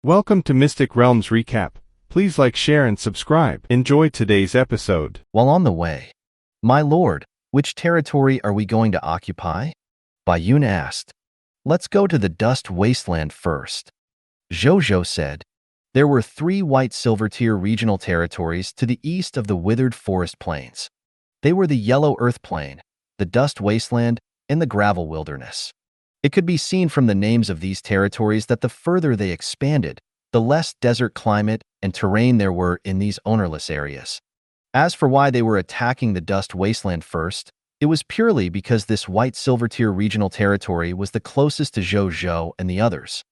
Welcome to Mystic Realms Recap. Please like, share, and subscribe. Enjoy today's episode. While on the way, "My lord, which territory are we going to occupy?" Bayun asked. "Let's go to the Dust Wasteland first," Zhou Zhou said. There were 3 white silver-tier regional territories to the east of the withered forest plains. They were the Yellow Earth Plain, the Dust Wasteland, and the Gravel Wilderness. It could be seen from the names of these territories that the further they expanded, the less desert climate and terrain there were in these ownerless areas. As for why they were attacking the Dust Wasteland first, it was purely because this white silver-tier regional territory was the closest to Zhou Zhou and the others.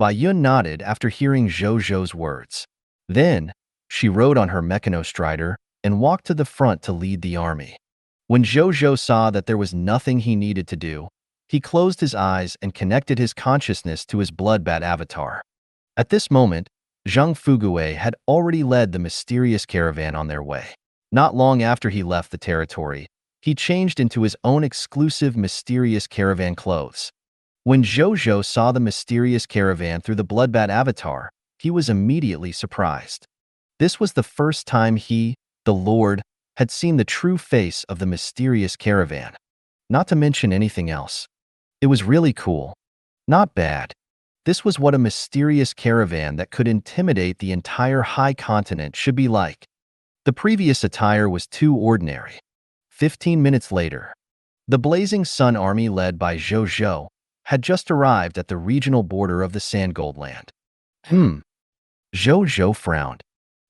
Bayun nodded after hearing Zhou Zhou's words. Then, she rode on her mechanostrider and walked to the front to lead the army. When Zhou Zhou saw that there was nothing he needed to do, he closed his eyes and connected his consciousness to his bloodbat avatar. At this moment, Zhang Fugue had already led the mysterious caravan on their way. Not long after he left the territory, he changed into his own exclusive mysterious caravan clothes. When Zhou Zhou saw the mysterious caravan through the bloodbat avatar, he was immediately surprised. This was the first time he, the Lord, had seen the true face of the mysterious caravan. Not to mention anything else. It was really cool. Not bad. This was what a mysterious caravan that could intimidate the entire high continent should be like. The previous attire was too ordinary. 15 minutes later, the Blazing Sun army led by Zhou Zhou had just arrived at the regional border of the Sandgold land. Zhou Zhou frowned.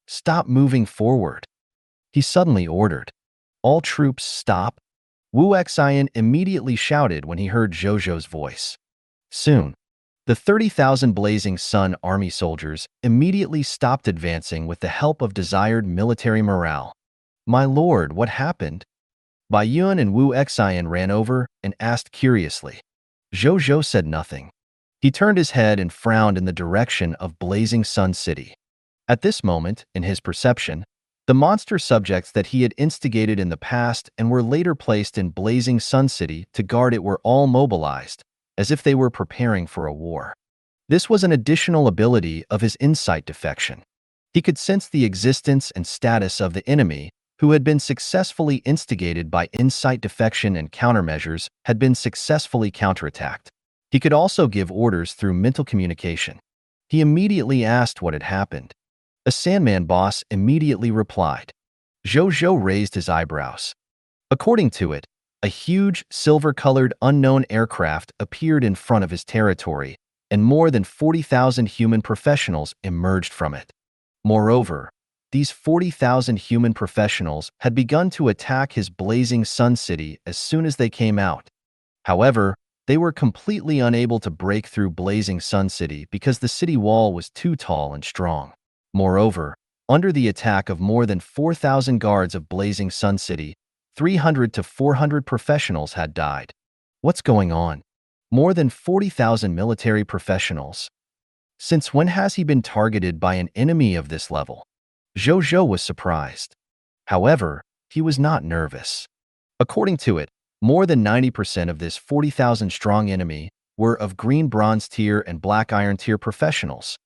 "Stop moving forward," he suddenly ordered. "All troops stop." Wu Xian immediately shouted when he heard Zhou Zhou's voice. Soon, the 30,000 Blazing Sun army soldiers immediately stopped advancing with the help of desired military morale. "My lord, what happened?" Bayun and Wu Xian ran over and asked curiously. Zhou Zhou said nothing. He turned his head and frowned in the direction of Blazing Sun City. At this moment, in his perception, the monster subjects that he had instigated in the past and were later placed in Blazing Sun City to guard it were all mobilized, as if they were preparing for a war. This was an additional ability of his insight defection. He could sense the existence and status of the enemy who had been successfully instigated by insight defection and countermeasures had been successfully counterattacked. He could also give orders through mental communication. He immediately asked what had happened. A Sandman boss immediately replied. Zhou Zhou raised his eyebrows. According to it, a huge, silver-colored unknown aircraft appeared in front of his territory, and more than 40,000 human professionals emerged from it. Moreover, these 40,000 human professionals had begun to attack his Blazing Sun City as soon as they came out. However, they were completely unable to break through Blazing Sun City because the city wall was too tall and strong. Moreover, under the attack of more than 4,000 guards of Blazing Sun City, 300 to 400 professionals had died. What's going on? More than 40,000 military professionals. Since when has he been targeted by an enemy of this level? Zhou Zhou was surprised. However, he was not nervous. According to it, more than 90% of this 40,000-strong enemy were of green bronze tier and black iron tier professionals.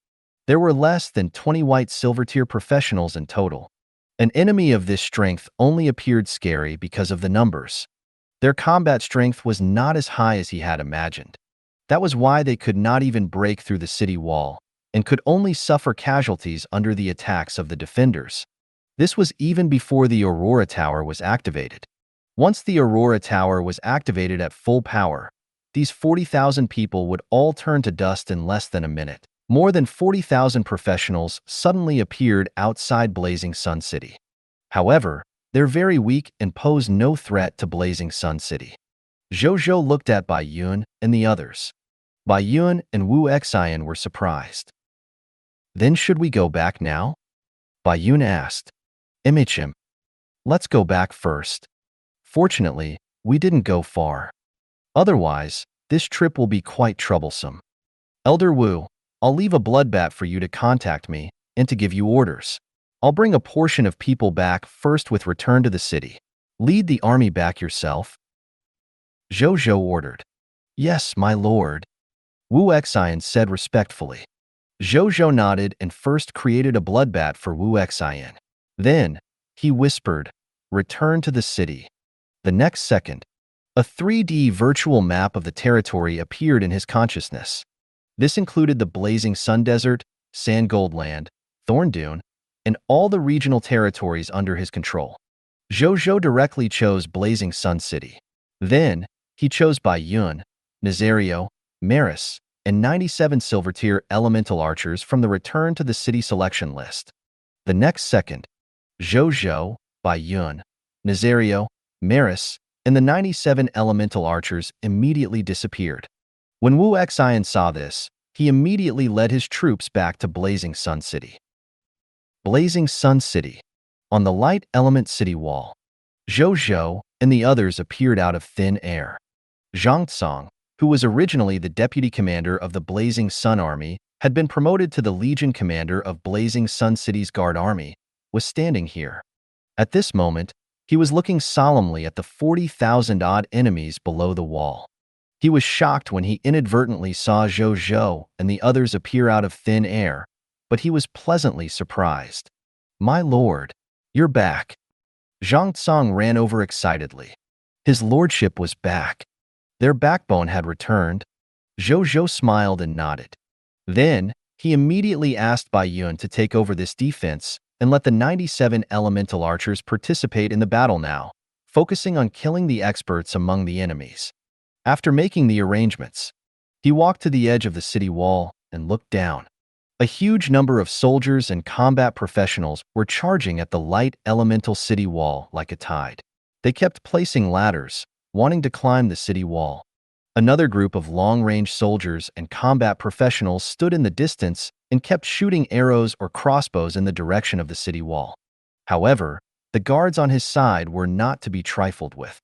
There were less than 20 white silver tier professionals in total. An enemy of this strength only appeared scary because of the numbers. Their combat strength was not as high as he had imagined. That was why they could not even break through the city wall, and could only suffer casualties under the attacks of the defenders. This was even before the Aurora Tower was activated. Once the Aurora Tower was activated at full power, these 40,000 people would all turn to dust in less than a minute. More than 40,000 professionals suddenly appeared outside Blazing Sun City. However, they're very weak and pose no threat to Blazing Sun City. Zhou Zhou looked at Bayun and the others. Bayun and Wu Xian were surprised. "Then should we go back now?" Bayun asked. "MHM. Let's go back first. Fortunately, we didn't go far. Otherwise, this trip will be quite troublesome. Elder Wu, I'll leave a bloodbat for you to contact me and to give you orders. I'll bring a portion of people back first with return to the city. Lead the army back yourself." Zhou Zhou ordered. "Yes, my lord," Wu Xian said respectfully. Zhou Zhou nodded and first created a bloodbath for Wu Xian. Then, he whispered, "Return to the city." The next second, a 3D virtual map of the territory appeared in his consciousness. This included the Blazing Sun Desert, Sand Gold Land, Thorn Dune, and all the regional territories under his control. Zhou Zhou directly chose Blazing Sun City. Then, he chose Baiyun, Nazario, Maris, and 97 silver-tier elemental archers from the Return to the City selection list. The next second, Zhou Zhou, Baiyun, Nazario, Maris, and the 97 elemental archers immediately disappeared. When Wu Xian saw this, he immediately led his troops back to Blazing Sun City. Blazing Sun City. On the light element city wall, Zhou Zhou and the others appeared out of thin air. Zhang Tsong, who was originally the deputy commander of the Blazing Sun Army, had been promoted to the Legion commander of Blazing Sun City's Guard Army, was standing here. At this moment, he was looking solemnly at the 40,000-odd enemies below the wall. He was shocked when he inadvertently saw Zhou Zhou and the others appear out of thin air, but he was pleasantly surprised. "My lord, you're back." Zhang Tsong ran over excitedly. His lordship was back. Their backbone had returned. Zhou Zhou smiled and nodded. Then, he immediately asked Baiyun to take over this defense and let the 97 elemental archers participate in the battle now, focusing on killing the experts among the enemies. After making the arrangements, he walked to the edge of the city wall and looked down. A huge number of soldiers and combat professionals were charging at the light elemental city wall like a tide. They kept placing ladders, wanting to climb the city wall. Another group of long-range soldiers and combat professionals stood in the distance and kept shooting arrows or crossbows in the direction of the city wall. However, the guards on his side were not to be trifled with.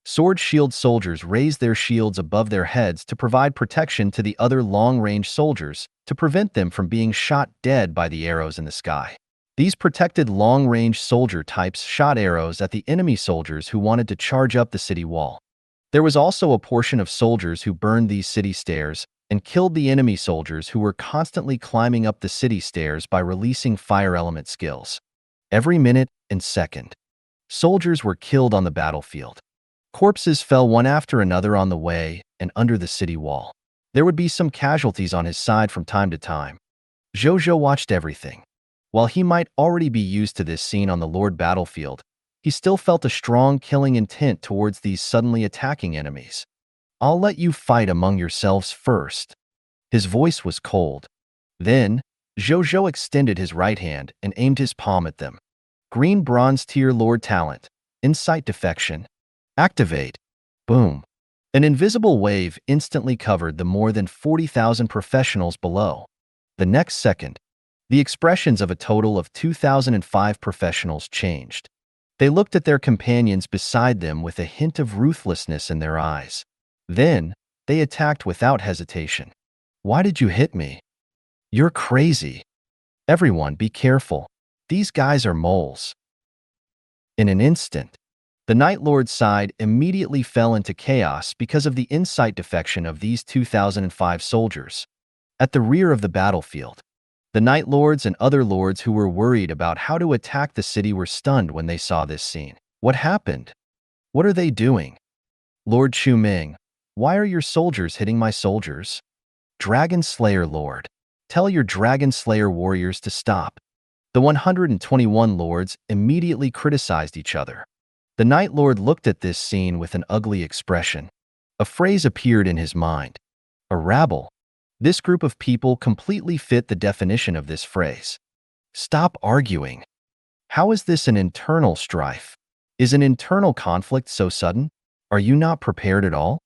Sword-shield soldiers raised their shields above their heads to provide protection to the other long-range soldiers to prevent them from being shot dead by the arrows in the sky. These protected long-range soldier types shot arrows at the enemy soldiers who wanted to charge up the city wall. There was also a portion of soldiers who burned these city stairs and killed the enemy soldiers who were constantly climbing up the city stairs by releasing fire element skills. Every minute and second, soldiers were killed on the battlefield. Corpses fell one after another on the way and under the city wall. There would be some casualties on his side from time to time. Zhou Zhou watched everything. While he might already be used to this scene on the Lord battlefield, he still felt a strong killing intent towards these suddenly attacking enemies. "I'll let you fight among yourselves first." His voice was cold. Then, Zhou Zhou extended his right hand and aimed his palm at them. Green bronze tier Lord talent, insight defection. Activate. Boom. An invisible wave instantly covered the more than 40,000 professionals below. The next second, the expressions of a total of 2,005 professionals changed. They looked at their companions beside them with a hint of ruthlessness in their eyes. Then, they attacked without hesitation. "Why did you hit me? You're crazy. Everyone, be careful. These guys are moles." In an instant, the Night Lord's side immediately fell into chaos because of the insight defection of these 2,005 soldiers. At the rear of the battlefield, the Night Lords and other lords who were worried about how to attack the city were stunned when they saw this scene. What happened? What are they doing? "Lord Chu Ming, why are your soldiers hitting my soldiers?" "Dragon Slayer Lord, tell your Dragon Slayer warriors to stop." The 121 lords immediately criticized each other. The Night Lord looked at this scene with an ugly expression. A phrase appeared in his mind. A rabble. This group of people completely fit the definition of this phrase. Stop arguing. How is this an internal strife? Is an internal conflict so sudden? Are you not prepared at all?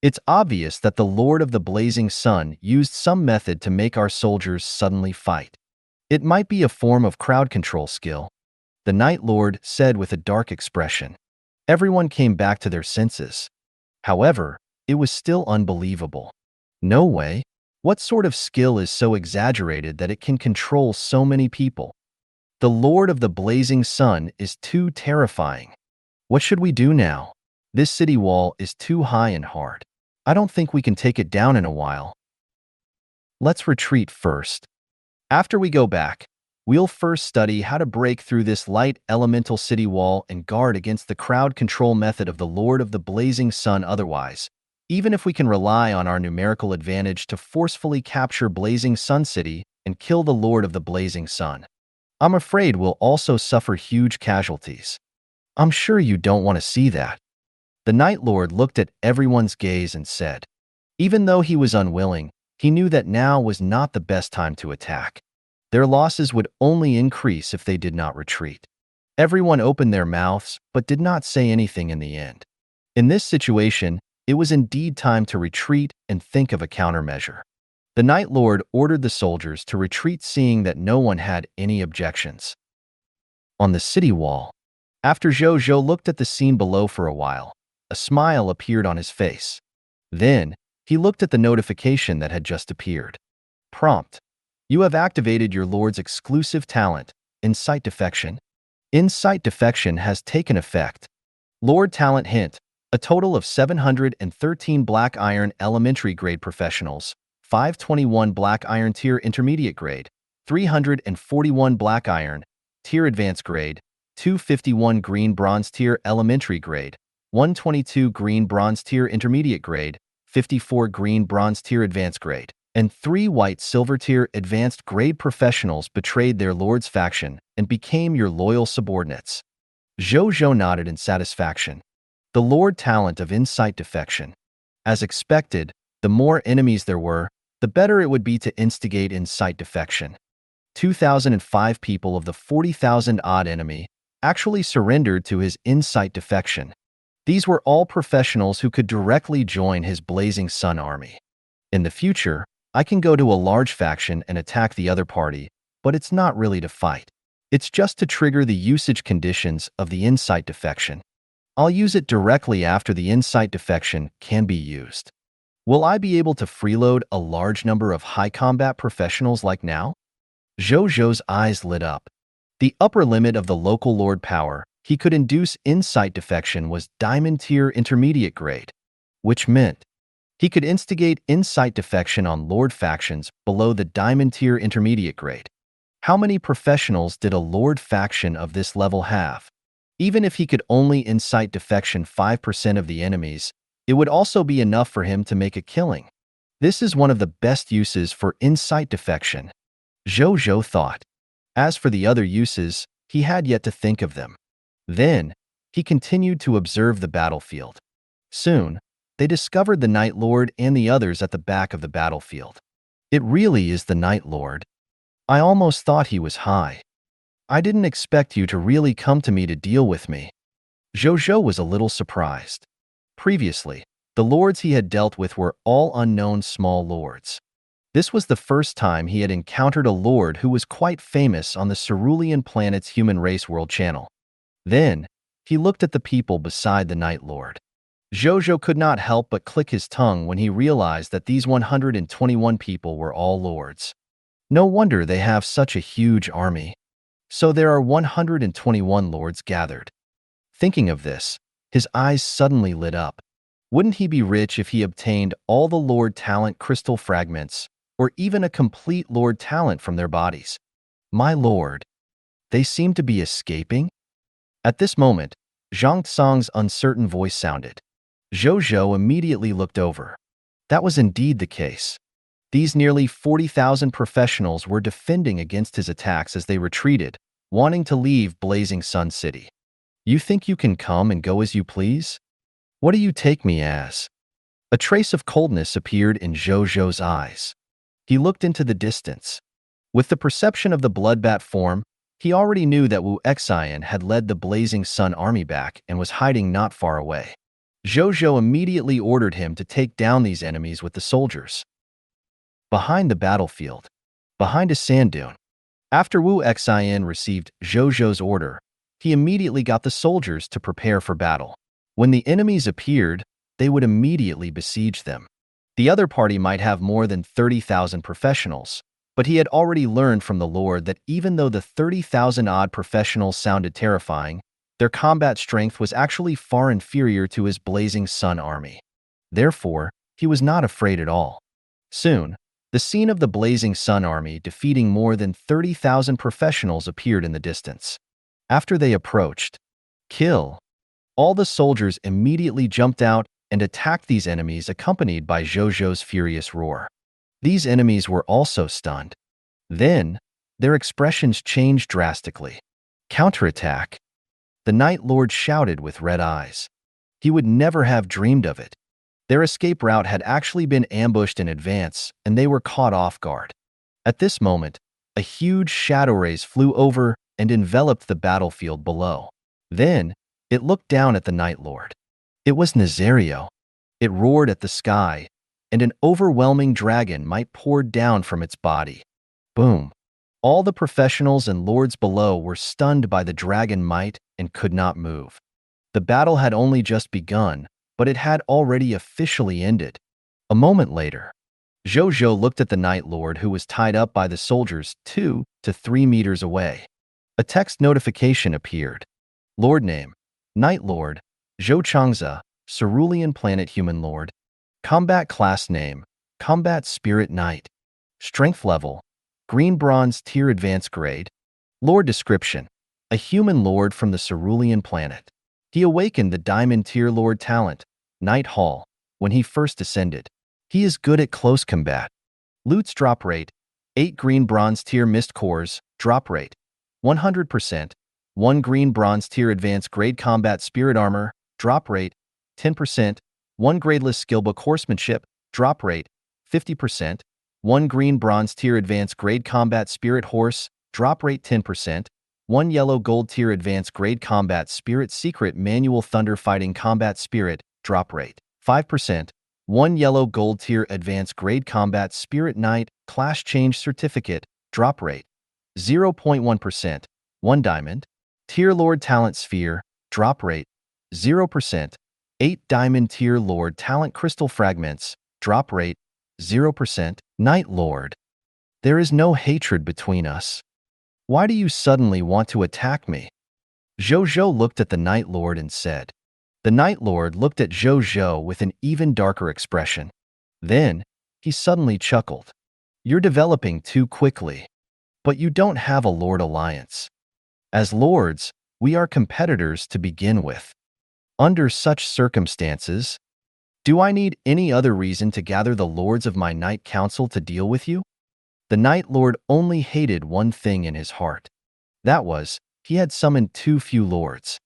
It's obvious that the Lord of the Blazing Sun used some method to make our soldiers suddenly fight. It might be a form of crowd control skill, the Night Lord said with a dark expression. Everyone came back to their senses. However, it was still unbelievable. No way. What sort of skill is so exaggerated that it can control so many people? The Lord of the Blazing Sun is too terrifying. What should we do now? This city wall is too high and hard. I don't think we can take it down in a while. Let's retreat first. After we go back, we'll first study how to break through this light elemental city wall and guard against the crowd control method of the Lord of the Blazing Sun. Otherwise, even if we can rely on our numerical advantage to forcefully capture Blazing Sun City and kill the Lord of the Blazing Sun, I'm afraid we'll also suffer huge casualties. I'm sure you don't want to see that. The Night Lord looked at everyone's gaze and said, even though he was unwilling, he knew that now was not the best time to attack. Their losses would only increase if they did not retreat. Everyone opened their mouths, but did not say anything in the end. In this situation, it was indeed time to retreat and think of a countermeasure. The Night Lord ordered the soldiers to retreat, seeing that no one had any objections. On the city wall, after Zhou Zhou looked at the scene below for a while, a smile appeared on his face. Then, he looked at the notification that had just appeared. Prompt: you have activated your Lord's exclusive talent, Insight Defection. Insight Defection has taken effect. Lord Talent Hint: a total of 713 Black Iron Elementary Grade Professionals, 521 Black Iron Tier Intermediate Grade, 341 Black Iron Tier Advanced Grade, 251 Green Bronze Tier Elementary Grade, 122 Green Bronze Tier Intermediate Grade, 54 Green Bronze Tier Advanced Grade, and 3 White Silver Tier Advanced Grade Professionals betrayed their Lord's faction and became your loyal subordinates. Zhou Zhou nodded in satisfaction. The Lord Talent of Insight Defection. As expected, the more enemies there were, the better it would be to instigate Insight Defection. 2,005 people of the 40,000-odd enemy actually surrendered to his Insight Defection. These were all professionals who could directly join his Blazing Sun army. In the future, I can go to a large faction and attack the other party, but it's not really to fight. It's just to trigger the usage conditions of the Insight Defection. I'll use it directly after the Insight Defection can be used. Will I be able to freeload a large number of high combat professionals like now? Zhou Zhou's eyes lit up. The upper limit of the local lord power he could induce Insight Defection was Diamond Tier Intermediate Grade, which meant he could instigate Insight Defection on lord factions below the Diamond Tier Intermediate Grade. How many professionals did a lord faction of this level have? Even if he could only Insight Defection 5% of the enemies, it would also be enough for him to make a killing. This is one of the best uses for Insight Defection, Zhou Zhou thought. As for the other uses, he had yet to think of them. Then, he continued to observe the battlefield. Soon, they discovered the Night Lord and the others at the back of the battlefield. It really is the Night Lord. I almost thought he was high. I didn't expect you to really come to me to deal with me. Zhou Zhou was a little surprised. Previously, the lords he had dealt with were all unknown small lords. This was the first time he had encountered a lord who was quite famous on the Cerulean planet's Human Race World channel. Then, he looked at the people beside the Night Lord. Zhou Zhou could not help but click his tongue when he realized that these 121 people were all lords. No wonder they have such a huge army. So there are 121 lords gathered. Thinking of this, his eyes suddenly lit up. Wouldn't he be rich if he obtained all the Lord Talent crystal fragments, or even a complete Lord Talent from their bodies? My lord, they seem to be escaping? At this moment, Zhang Tsang's uncertain voice sounded. Zhou Zhou immediately looked over. That was indeed the case. These nearly 40,000 professionals were defending against his attacks as they retreated, wanting to leave Blazing Sun City. You think you can come and go as you please? What do you take me as? A trace of coldness appeared in Zhou Zhou's eyes. He looked into the distance. With the perception of the bloodbat form, he already knew that Wu Xian had led the Blazing Sun army back and was hiding not far away. Zhou Zhou immediately ordered him to take down these enemies with the soldiers. Behind the battlefield, behind a sand dune. After Wu Xian received Zhou Zhou's order, he immediately got the soldiers to prepare for battle. When the enemies appeared, they would immediately besiege them. The other party might have more than 30,000 professionals, but he had already learned from the Lord that even though the 30,000-odd professionals sounded terrifying, their combat strength was actually far inferior to his Blazing Sun army. Therefore, he was not afraid at all. Soon, The scene of the Blazing Sun Army defeating more than 30,000 professionals appeared in the distance. After they approached, kill, all the soldiers immediately jumped out and attacked these enemies, accompanied by Zhou Zhou's furious roar. These enemies were also stunned. Then, their expressions changed drastically. Counterattack. The Night Lord shouted with red eyes. He would never have dreamed of it. Their escape route had actually been ambushed in advance, and they were caught off guard. At this moment, a huge shadow rays flew over and enveloped the battlefield below. Then, it looked down at the Night Lord. It was Nazario. It roared at the sky, and an overwhelming dragon might poured down from its body. Boom! All the professionals and lords below were stunned by the dragon might and could not move. The battle had only just begun, but it had already officially ended. A moment later, Zhou Zhou looked at the Night Lord, who was tied up by the soldiers 2 to 3 meters away. A text notification appeared. Lord name: Night Lord, Zhou Changza, Cerulean Planet Human Lord. Combat class name: Combat Spirit Knight. Strength level: Green Bronze Tier Advanced Grade. Lord description: a human lord from the Cerulean planet. He awakened the Diamond Tier Lord talent, Night Hall, when he first ascended. He is good at close combat. Loot's drop rate: 8 Green Bronze Tier Mist Cores, drop rate 100%, 1 Green Bronze Tier Advanced Grade Combat Spirit Armor, drop rate 10%, 1 Gradeless Skillbook Horsemanship, drop rate 50%, 1 Green Bronze Tier Advanced Grade Combat Spirit Horse, drop rate 10%, 1 Yellow Gold Tier Advanced Grade Combat Spirit Secret Manual Thunder Fighting Combat Spirit, drop rate 5%, 1 Yellow Gold Tier Advanced Grade Combat Spirit Knight Class Change Certificate, drop rate 0.1%, 1 Diamond Tier Lord Talent Sphere, drop rate 0%, 8 Diamond Tier Lord Talent Crystal Fragments, drop rate 0%. Night Lord, there is no hatred between us. Why do you suddenly want to attack me? Zhou Zhou looked at the Night Lord and said. The Night Lord looked at Zhou Zhou with an even darker expression. Then, he suddenly chuckled. You're developing too quickly. But you don't have a Lord Alliance. As lords, we are competitors to begin with. Under such circumstances, do I need any other reason to gather the lords of my Night Council to deal with you? The Night Lord only hated one thing in his heart. That was, he had summoned too few lords.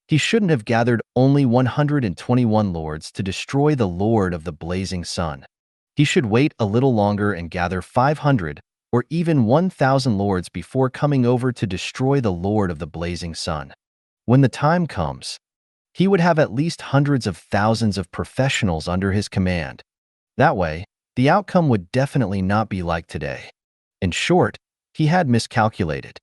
He shouldn't have gathered only 121 lords to destroy the Lord of the Blazing Sun. He should wait a little longer and gather 500 or even 1,000 lords before coming over to destroy the Lord of the Blazing Sun. When the time comes, he would have at least hundreds of thousands of professionals under his command. That way, the outcome would definitely not be like today. In short, he had miscalculated.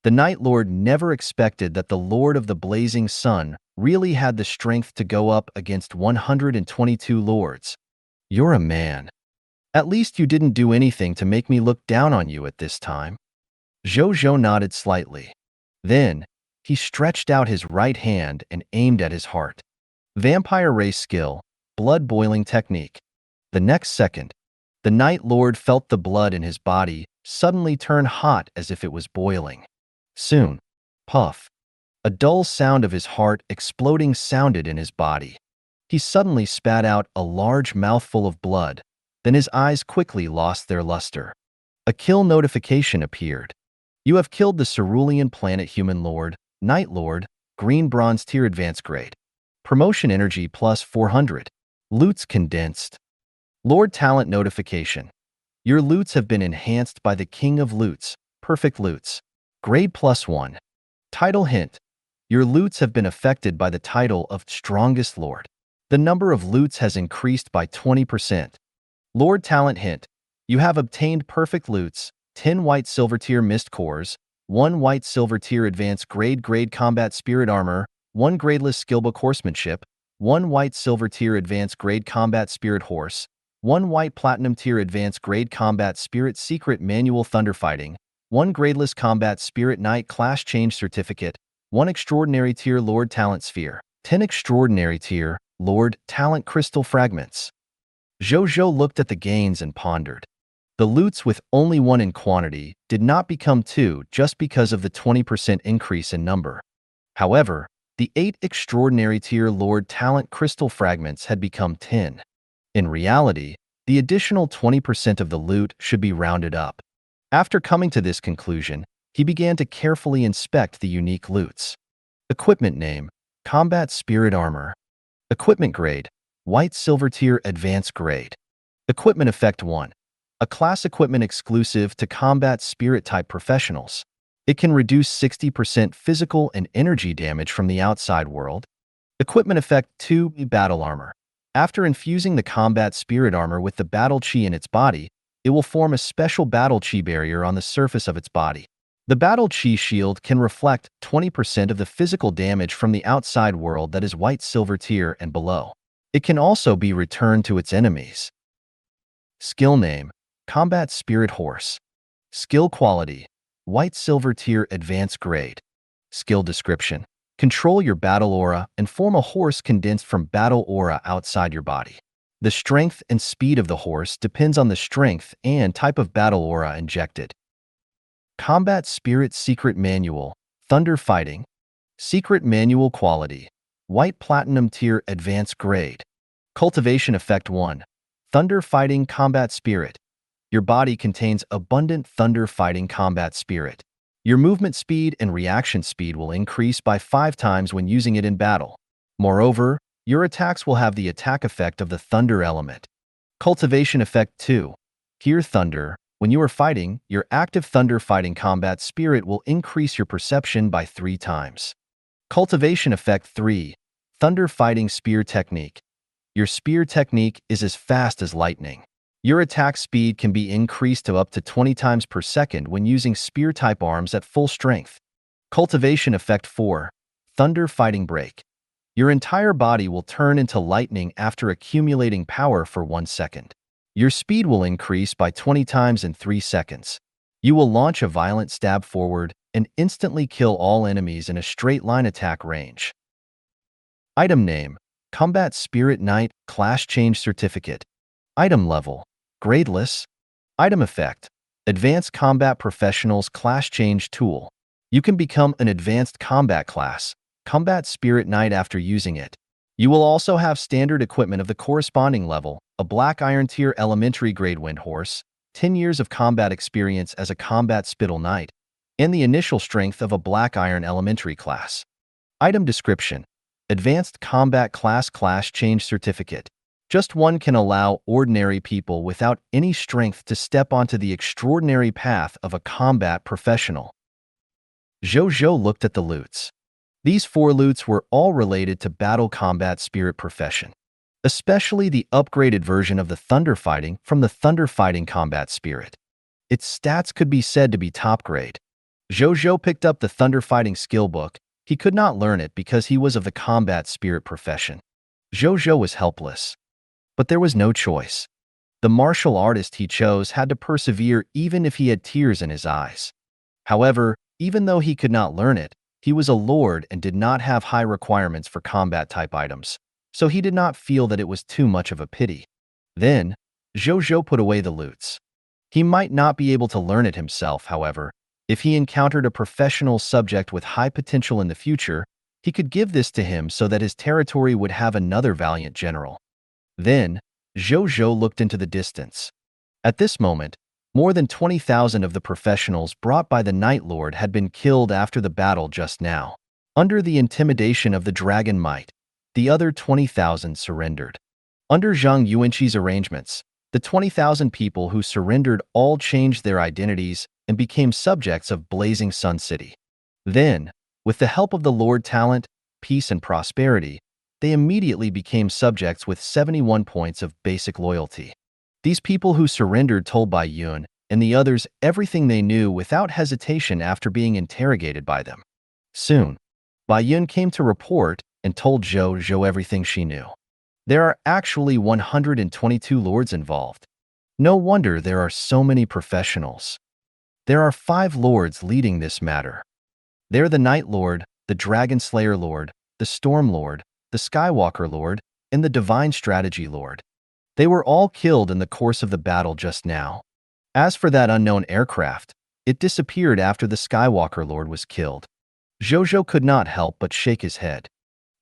The Night Lord never expected that the Lord of the Blazing Sun really had the strength to go up against 122 lords. You're a man. At least you didn't do anything to make me look down on you at this time. Zhou Zhou nodded slightly. Then, he stretched out his right hand and aimed at his heart. Vampire Race Skill, Blood Boiling Technique. The next second, the Night Lord felt the blood in his body suddenly turn hot as if it was boiling. Soon, puff, a dull sound of his heart exploding sounded in his body. He suddenly spat out a large mouthful of blood, then his eyes quickly lost their luster. A kill notification appeared. You have killed the Cerulean Planet Human Lord, Night Lord, Green Bronze Tier Advanced Grade. Promotion Energy plus 400. Loots condensed. Lord Talent notification. Your loots have been enhanced by the King of Loots, Perfect Loots. Grade plus 1. Title hint. Your loots have been affected by the title of Strongest Lord. The number of loots has increased by 20%. Lord Talent hint. You have obtained Perfect Loots, 10 White Silver Tier Mist Cores, 1 White Silver Tier Advanced Grade Combat Spirit Armor, 1 Gradeless Skillbook Horsemanship, 1 White Silver Tier Advanced Grade Combat Spirit Horse, 1 White Platinum Tier Advanced Grade Combat Spirit Secret Manual Thunder Fighting, 1 Gradeless Combat Spirit Knight Class Change Certificate, 1 Extraordinary Tier Lord Talent Sphere, 10 Extraordinary Tier Lord Talent Crystal Fragments. Zhou Zhou looked at the gains and pondered. The loots with only 1 in quantity did not become 2 just because of the 20% increase in number. However, the 8 extraordinary tier Lord Talent crystal fragments had become 10. In reality, the additional 20% of the loot should be rounded up. After coming to this conclusion, he began to carefully inspect the unique loots. Equipment name: Combat Spirit Armor. Equipment grade: White Silver Tier Advanced Grade. Equipment effect 1. A class equipment exclusive to combat spirit type professionals. It can reduce 60% physical and energy damage from the outside world. Equipment effect 2. Battle Armor. After infusing the combat spirit armor with the battle chi in its body, it will form a special battle chi barrier on the surface of its body. The battle chi shield can reflect 20% of the physical damage from the outside world that is white silver tier and below. It can also be returned to its enemies. Skill name: Combat Spirit Horse. Skill quality: White Silver Tier Advanced Grade. Skill description: Control your battle aura and form a horse condensed from battle aura outside your body. The strength and speed of the horse depends on the strength and type of battle aura injected. Combat Spirit Secret Manual, Thunder Fighting. Secret Manual quality: White Platinum Tier Advanced Grade. Cultivation effect 1. Thunder Fighting Combat Spirit. Your body contains abundant thunder fighting combat spirit. Your movement speed and reaction speed will increase by 5 times when using it in battle. Moreover, your attacks will have the attack effect of the thunder element. Cultivation effect 2. Hear thunder. When you are fighting, your active thunder fighting combat spirit will increase your perception by 3 times. Cultivation effect 3. Thunder fighting spear technique. Your spear technique is as fast as lightning. Your attack speed can be increased to up to 20 times per second when using spear-type arms at full strength. Cultivation effect 4. Thunder fighting break. Your entire body will turn into lightning after accumulating power for 1 second. Your speed will increase by 20 times in 3 seconds. You will launch a violent stab forward and instantly kill all enemies in a straight line attack range. Item name: Combat Spirit Knight Class Change Certificate. Item level: Gradeless. Item effect: Advanced Combat Professionals Class Change Tool. You can become an advanced combat class, Combat Spirit Knight, after using it. You will also have standard equipment of the corresponding level: a Black Iron Tier Elementary Grade Wind Horse, 10 years of combat experience as a Combat Spittle Knight, and the initial strength of a Black Iron Elementary class. Item description: Advanced Combat Class Change Certificate. Just one can allow ordinary people without any strength to step onto the extraordinary path of a combat professional. Zhou Zhou looked at the loots. These 4 loots were all related to battle combat spirit profession, especially the upgraded version of the thunder fighting from the thunder fighting combat spirit. Its stats could be said to be top grade. Zhou Zhou picked up the thunder fighting skill book. He could not learn it because he was of the combat spirit profession. Zhou Zhou was helpless. But there was no choice. The martial artist he chose had to persevere even if he had tears in his eyes. However, even though he could not learn it, he was a lord and did not have high requirements for combat-type items, so he did not feel that it was too much of a pity. Then, Zhou Zhou put away the loots. He might not be able to learn it himself, however. If he encountered a professional subject with high potential in the future, he could give this to him so that his territory would have another valiant general. Then, Zhou Zhou looked into the distance. At this moment, more than 20,000 of the professionals brought by the Night Lord had been killed after the battle just now. Under the intimidation of the dragon might, the other 20,000 surrendered. Under Zhang Yuanqi's arrangements, the 20,000 people who surrendered all changed their identities and became subjects of Blazing Sun City. Then, with the help of the Lord Talent, Peace and Prosperity, they immediately became subjects with 71 points of basic loyalty. These people who surrendered told Bai Yun and the others everything they knew without hesitation after being interrogated by them. Soon, Bai Yun came to report and told Zhou Zhou everything she knew. There are actually 122 lords involved. No wonder there are so many professionals. There are 5 lords leading this matter. They're the Night Lord, the Dragon Slayer Lord, the Storm Lord, the Skywalker Lord, and the Divine Strategy Lord. They were all killed in the course of the battle just now. As for that unknown aircraft, it disappeared after the Skywalker Lord was killed. Zhou Zhou could not help but shake his head.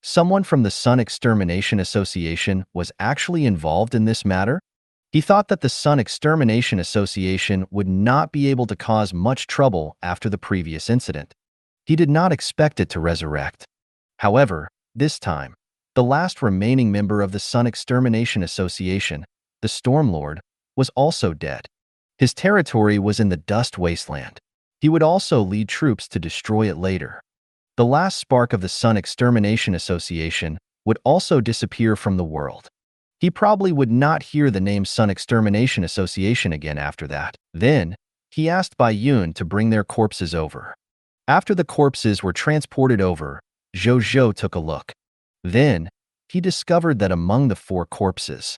Someone from the Sun Extermination Association was actually involved in this matter? He thought that the Sun Extermination Association would not be able to cause much trouble after the previous incident. He did not expect it to resurrect. However, this time, the last remaining member of the Sun Extermination Association, the Stormlord, was also dead. His territory was in the Dust Wasteland. He would also lead troops to destroy it later. The last spark of the Sun Extermination Association would also disappear from the world. He probably would not hear the name Sun Extermination Association again after that. Then, he asked Bai Yun to bring their corpses over. After the corpses were transported over, Zhou Zhou took a look. Then, he discovered that among the 4 corpses,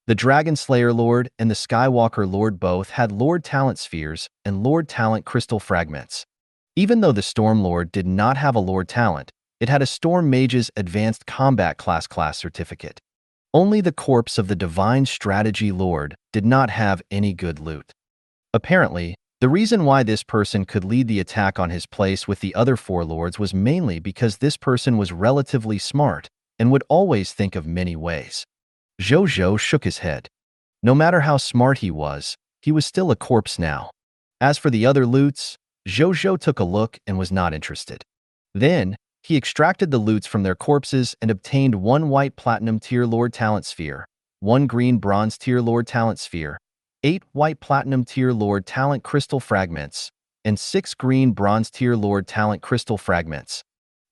the Dragon Slayer Lord and the Skywalker Lord both had Lord Talent Spheres and Lord Talent Crystal Fragments. Even though the Storm Lord did not have a Lord Talent, it had a Storm Mage's Advanced Combat Class certificate. Only the corpse of the Divine Strategy Lord did not have any good loot. Apparently, the reason why this person could lead the attack on his place with the other 4 lords was mainly because this person was relatively smart and would always think of many ways. Zhou Zhou shook his head. No matter how smart he was still a corpse now. As for the other loots, Zhou Zhou took a look and was not interested. Then, he extracted the loots from their corpses and obtained 1 white platinum tier Lord Talent Sphere, 1 green bronze tier Lord Talent Sphere, 8 white platinum tier Lord Talent Crystal Fragments, and 6 green bronze tier Lord Talent Crystal Fragments.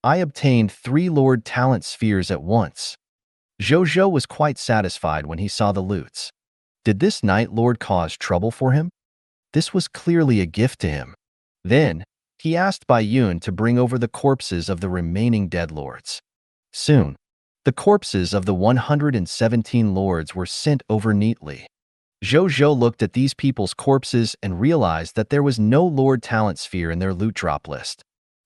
I obtained 3 Lord Talent Spheres at once. Zhou Zhou was quite satisfied when he saw the loots. Did this Night Lord cause trouble for him? This was clearly a gift to him. Then, he asked Bai Yun to bring over the corpses of the remaining dead lords. Soon, the corpses of the 117 lords were sent over neatly. Zhou Zhou looked at these people's corpses and realized that there was no Lord Talent Sphere in their loot drop list.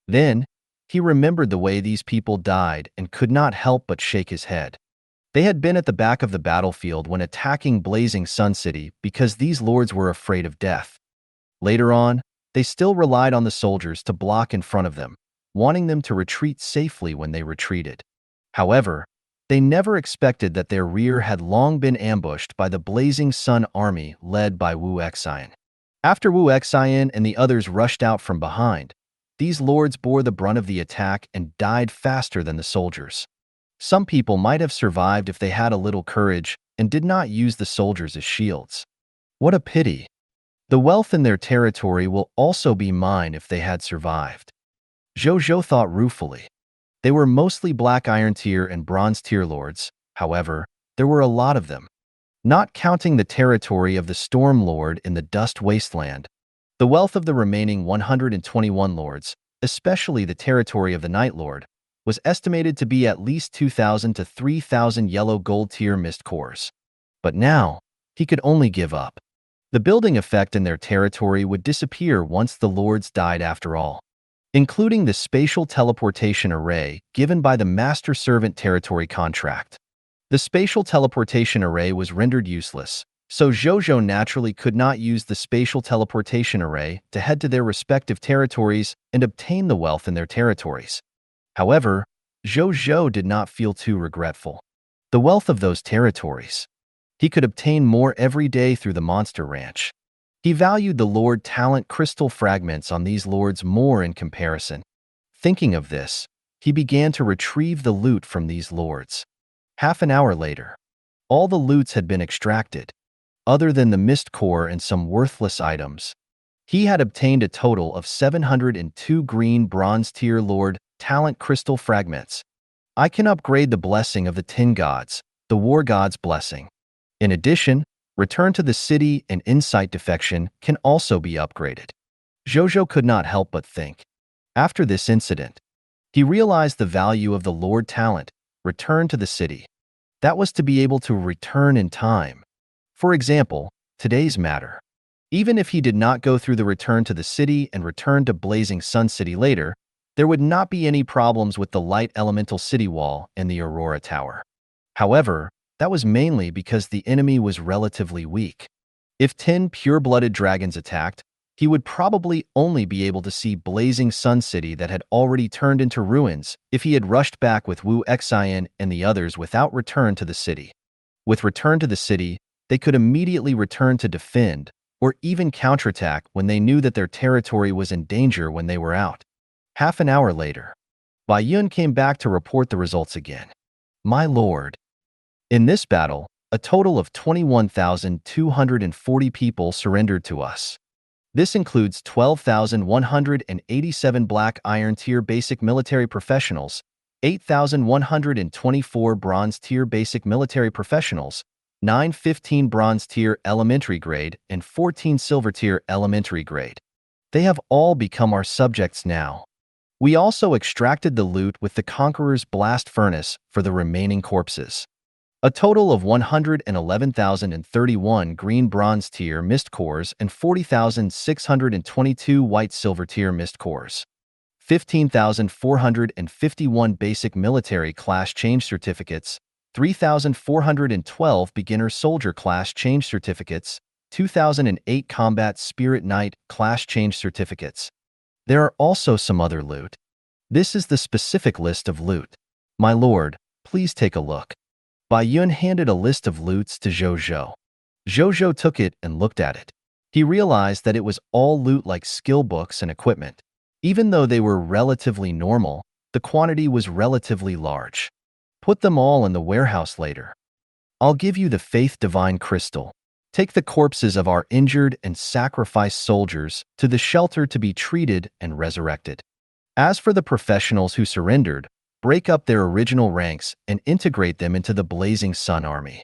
Then, he remembered the way these people died and could not help but shake his head. They had been at the back of the battlefield when attacking Blazing Sun City because these lords were afraid of death. Later on, they still relied on the soldiers to block in front of them, wanting them to retreat safely when they retreated. However, they never expected that their rear had long been ambushed by the Blazing Sun army led by Wu Xian. After Wu Xian and the others rushed out from behind, these lords bore the brunt of the attack and died faster than the soldiers. Some people might have survived if they had a little courage and did not use the soldiers as shields. What a pity. The wealth in their territory will also be mine if they had survived. Zhou Zhou thought ruefully. They were mostly Black Iron Tier and Bronze Tier lords, however, there were a lot of them. Not counting the territory of the Storm Lord in the Dust Wasteland, the wealth of the remaining 121 lords, especially the territory of the Night Lord, was estimated to be at least 2,000 to 3,000 yellow gold tier mist cores. But now, he could only give up. The building effect in their territory would disappear once the lords died after all, including the spatial teleportation array given by the Master Servant Territory contract. The spatial teleportation array was rendered useless, so Zhou Zhou naturally could not use the spatial teleportation array to head to their respective territories and obtain the wealth in their territories. However, Zhou Zhou did not feel too regretful. The wealth of those territories. He could obtain more every day through the Monster Ranch. He valued the Lord Talent Crystal Fragments on these lords more in comparison. Thinking of this, he began to retrieve the loot from these lords. Half an hour later, all the loots had been extracted. Other than the Mist Core and some worthless items, he had obtained a total of 702 green Bronze Tier Lord Talent Crystal Fragments. I can upgrade the Blessing of the 10 Gods, the War God's Blessing. In addition, Return to the City and Insight Defection can also be upgraded. Zhou Zhou could not help but think. After this incident, he realized the value of the Lord Talent, Return to the City. That was to be able to return in time. For example, today's matter. Even if he did not go through the Return to the City and return to Blazing Sun City later, there would not be any problems with the Light Elemental City Wall and the Aurora Tower. However, that was mainly because the enemy was relatively weak. If 10 pure-blooded dragons attacked, he would probably only be able to see blazing Sun City that had already turned into ruins if he had rushed back with Wu Xian and the others without return to the city. With return to the city, they could immediately return to defend or even counterattack when they knew that their territory was in danger when they were out. Half an hour later, Bai Yun came back to report the results again. My lord, in this battle, a total of 21,240 people surrendered to us. This includes 12,187 Black Iron Tier Basic Military Professionals, 8,124 Bronze Tier Basic Military Professionals, 915 Bronze Tier Elementary Grade, and 14 Silver Tier Elementary Grade. They have all become our subjects now. We also extracted the loot with the Conqueror's Blast Furnace for the remaining corpses. A total of 111,031 green bronze tier mist cores and 40,622 white silver tier mist cores. 15,451 basic military class change certificates, 3,412 beginner soldier class change certificates, 2008 combat spirit knight class change certificates. There are also some other loot. This is the specific list of loot. My lord, please take a look. Bai Yun handed a list of loots to Zhou Zhou. Zhou Zhou took it and looked at it. He realized that it was all loot like skill books and equipment. Even though they were relatively normal, the quantity was relatively large. Put them all in the warehouse later. I'll give you the Faith Divine Crystal. Take the corpses of our injured and sacrificed soldiers to the shelter to be treated and resurrected. As for the professionals who surrendered, break up their original ranks and integrate them into the Blazing Sun Army.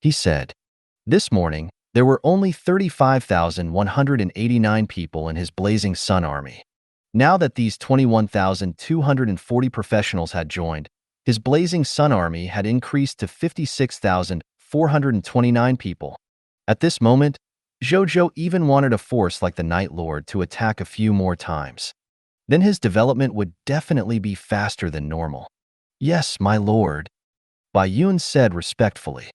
He said, this morning, there were only 35,189 people in his Blazing Sun Army. Now that these 21,240 professionals had joined, his Blazing Sun Army had increased to 56,429 people. At this moment, Zhou Zhou even wanted a force like the Night Lord to attack a few more times. Then his development would definitely be faster than normal. Yes, my lord, Bai Yun said respectfully.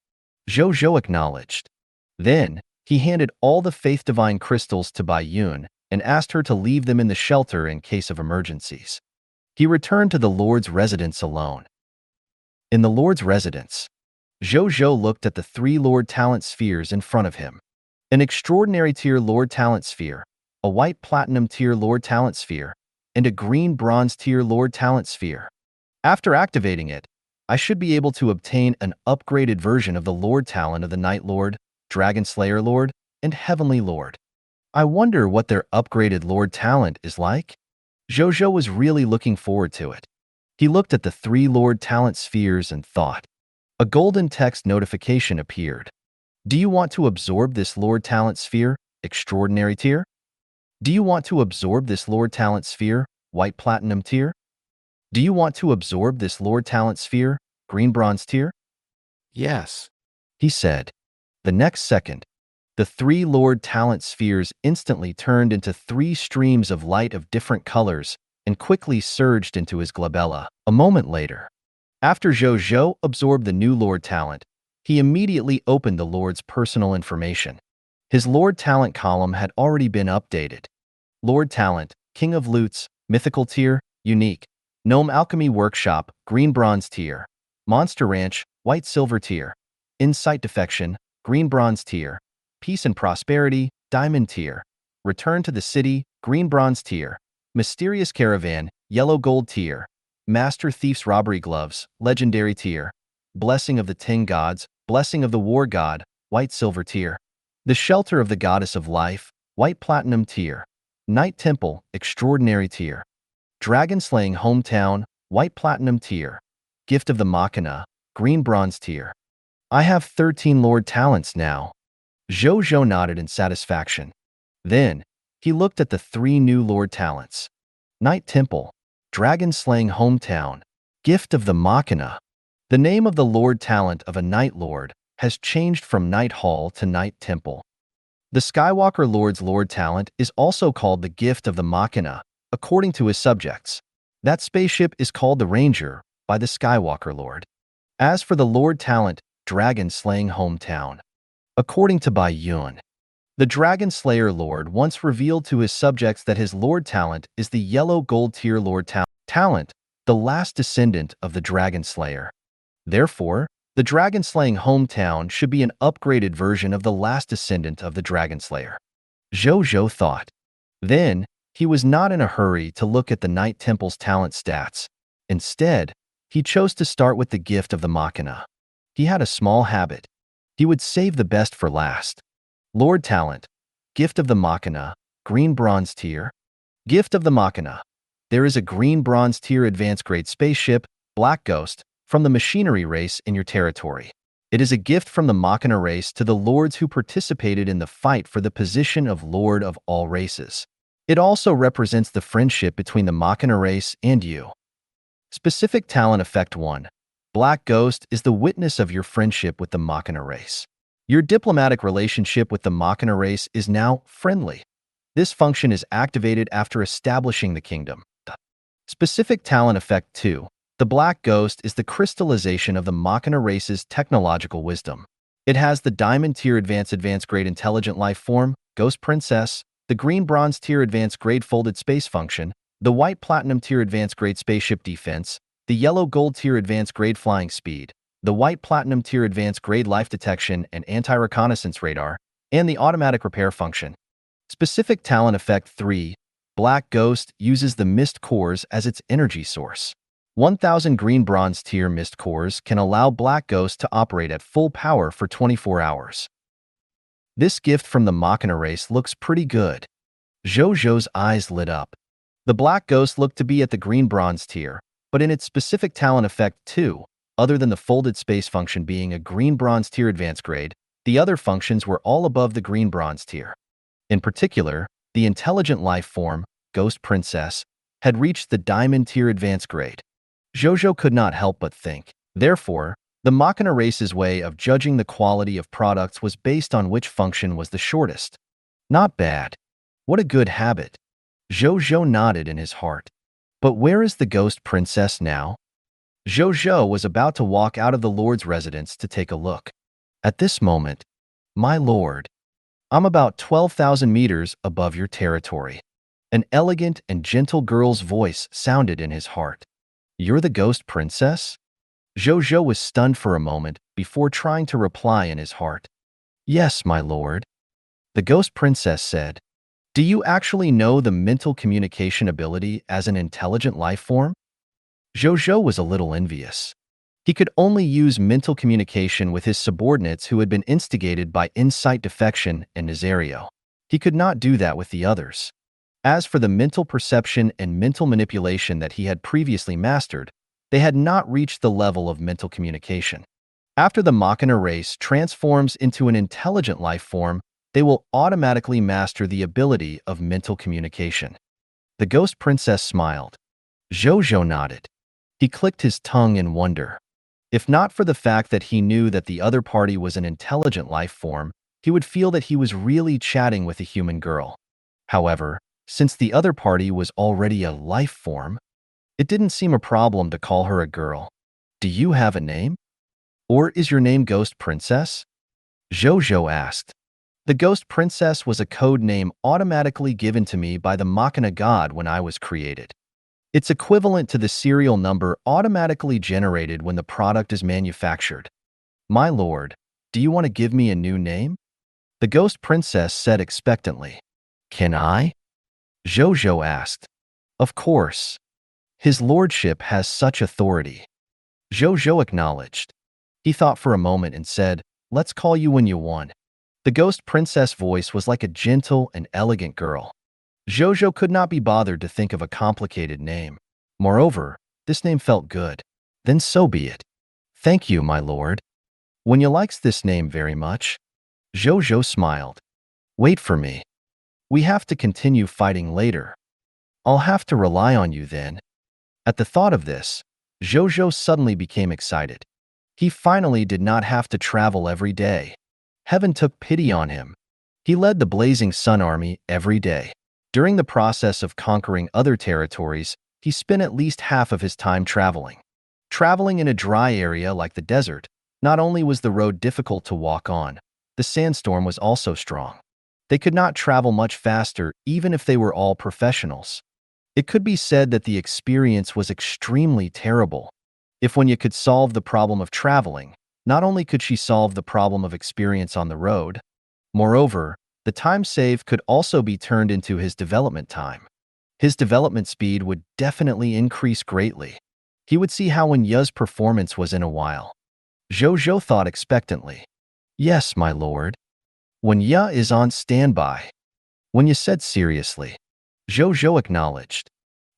Zhou Zhou acknowledged. Then, he handed all the Faith Divine crystals to Bai Yun and asked her to leave them in the shelter in case of emergencies. He returned to the Lord's residence alone. In the Lord's residence, Zhou Zhou looked at the 3 Lord Talent Spheres in front of him. An Extraordinary Tier Lord Talent Sphere, a White Platinum Tier Lord Talent Sphere, and a Green Bronze Tier Lord Talent Sphere. After activating it, I should be able to obtain an upgraded version of the Lord Talent of the Night Lord, Dragon Slayer Lord, and Heavenly Lord. I wonder what their upgraded Lord Talent is like? Zhou Zhou was really looking forward to it. He looked at the 3 Lord Talent Spheres and thought. A golden text notification appeared. Do you want to absorb this Lord Talent Sphere, Extraordinary Tier? Do you want to absorb this Lord Talent Sphere, White Platinum Tier? Do you want to absorb this Lord Talent Sphere, Green Bronze Tier? Yes, He said. The next second, the 3 Lord Talent Spheres instantly turned into 3 streams of light of different colors and quickly surged into his glabella. A moment later, after Zhou Zhou absorbed the new Lord Talent, he immediately opened the Lord's personal information. His Lord Talent column had already been updated. Lord Talent, King of Loots, Mythical Tier, Unique, Gnome Alchemy Workshop, Green Bronze Tier, Monster Ranch, White Silver Tier, Insight Defection, Green Bronze Tier, Peace and Prosperity, Diamond Tier, Return to the City, Green Bronze Tier, Mysterious Caravan, Yellow Gold Tier, Master Thief's Robbery Gloves, Legendary Tier, Blessing of the Ting Gods, Blessing of the War God, White Silver Tier, The Shelter of the Goddess of Life, White Platinum Tier, Night Temple, Extraordinary Tier, Dragon Slaying Hometown, White Platinum Tier, Gift of the Machina, Green Bronze Tier. I have 13 Lord Talents now. Zhou Zhou nodded in satisfaction. Then, he looked at the 3 new Lord Talents. Night Temple, Dragon Slaying Hometown, Gift of the Machina. The name of the Lord Talent of a Night Lord has changed from Night Hall to Night Temple. The Skywalker Lord's Lord Talent is also called the Gift of the Machina, according to his subjects. That spaceship is called the Ranger by the Skywalker Lord. As for the Lord Talent, Dragon Slaying Hometown, according to Bai Yun, The Dragon Slayer Lord once revealed to his subjects that his Lord Talent is the yellow gold tier Lord Talent, the last descendant of the Dragon Slayer. Therefore, the dragon slaying hometown should be an upgraded version of the last descendant of the Dragon Slayer. Zhou Zhou thought. Then, he was not in a hurry to look at the Night Temple's talent stats. Instead, he chose to start with the gift of the Machina. He had a small habit. He would save the best for last. Lord Talent, Gift of the Machina, Green Bronze Tier. Gift of the Machina. There is a Green Bronze Tier advanced grade spaceship, Black Ghost, from the machinery race in your territory. It is a gift from the Machina race to the lords who participated in the fight for the position of Lord of all races. It also represents the friendship between the Machina race and you. Specific Talent Effect 1. Black Ghost is the witness of your friendship with the Machina race. Your diplomatic relationship with the Machina race is now friendly. This function is activated after establishing the kingdom. Specific Talent Effect 2. The Black Ghost is the crystallization of the Machina race's technological wisdom. It has the Diamond Tier Advanced Grade Intelligent Life Form, Ghost Princess, the Green Bronze Tier Advanced Grade Folded Space Function, the White Platinum Tier Advanced Grade Spaceship Defense, the Yellow Gold Tier Advanced Grade Flying Speed, the White Platinum Tier Advanced Grade Life Detection and Anti-Reconnaissance Radar, and the Automatic Repair Function. Specific Talent Effect 3. Black Ghost uses the Mist Cores as its energy source. 1,000 Green Bronze Tier Mist Cores can allow Black Ghost to operate at full power for 24 hours. This gift from the Machina race looks pretty good. Zhou Zhou's eyes lit up. The Black Ghost looked to be at the Green Bronze Tier, but in its specific Talent Effect 2, other than the Folded Space function being a Green Bronze Tier Advanced Grade, the other functions were all above the Green Bronze Tier. In particular, the Intelligent Life Form, Ghost Princess, had reached the Diamond Tier Advanced Grade. Zhou Zhou could not help but think. Therefore, the Machina race's way of judging the quality of products was based on which function was the shortest. Not bad. What a good habit. Zhou Zhou nodded in his heart. But where is the Ghost Princess now? Zhou Zhou was about to walk out of the Lord's residence to take a look. At this moment, my lord, I'm about 12,000 meters above your territory. An elegant and gentle girl's voice sounded in his heart. You're the Ghost Princess? Zhou Zhou was stunned for a moment before trying to reply in his heart. Yes, my lord. The Ghost Princess said. Do you actually know the mental communication ability as an intelligent life form? Zhou Zhou was a little envious. He could only use mental communication with his subordinates who had been instigated by insight defection and Nazario. He could not do that with the others. As for the mental perception and mental manipulation that he had previously mastered, they had not reached the level of mental communication. After the Machina race transforms into an intelligent life form, they will automatically master the ability of mental communication. The Ghost Princess smiled. Zhou Zhou nodded. He clicked his tongue in wonder. If not for the fact that he knew that the other party was an intelligent life form, he would feel that he was really chatting with a human girl. However, since the other party was already a life form, it didn't seem a problem to call her a girl. Do you have a name? Or is your name Ghost Princess? Zhou Zhou asked. The Ghost Princess was a code name automatically given to me by the Machina god when I was created. It's equivalent to the serial number automatically generated when the product is manufactured. My lord, do you want to give me a new name? The Ghost Princess said expectantly. Can I? Zhou Zhou asked. Of course. His lordship has such authority. Zhou Zhou acknowledged. He thought for a moment and said, let's call you when you want. The Ghost Princess voice was like a gentle and elegant girl. Zhou Zhou could not be bothered to think of a complicated name. Moreover, this name felt good. Then so be it. Thank you, my lord. Wenya likes this name very much. Zhou Zhou smiled. Wait for me. We have to continue fighting later. I'll have to rely on you then. At the thought of this, Zhou Zhou suddenly became excited. He finally did not have to travel every day. Heaven took pity on him. He led the Blazing Sun Army every day. During the process of conquering other territories, he spent at least half of his time traveling. Traveling in a dry area like the desert, not only was the road difficult to walk on, the sandstorm was also strong. They could not travel much faster even if they were all professionals. It could be said that the experience was extremely terrible. If Wenya could solve the problem of traveling, not only could she solve the problem of experience on the road, moreover, the time saved could also be turned into his development time. His development speed would definitely increase greatly. He would see how Wenya's performance was in a while. Zhou Zhou thought expectantly. Yes, my lord. Wenya is on standby. Wenya said seriously. Zhou Zhou acknowledged.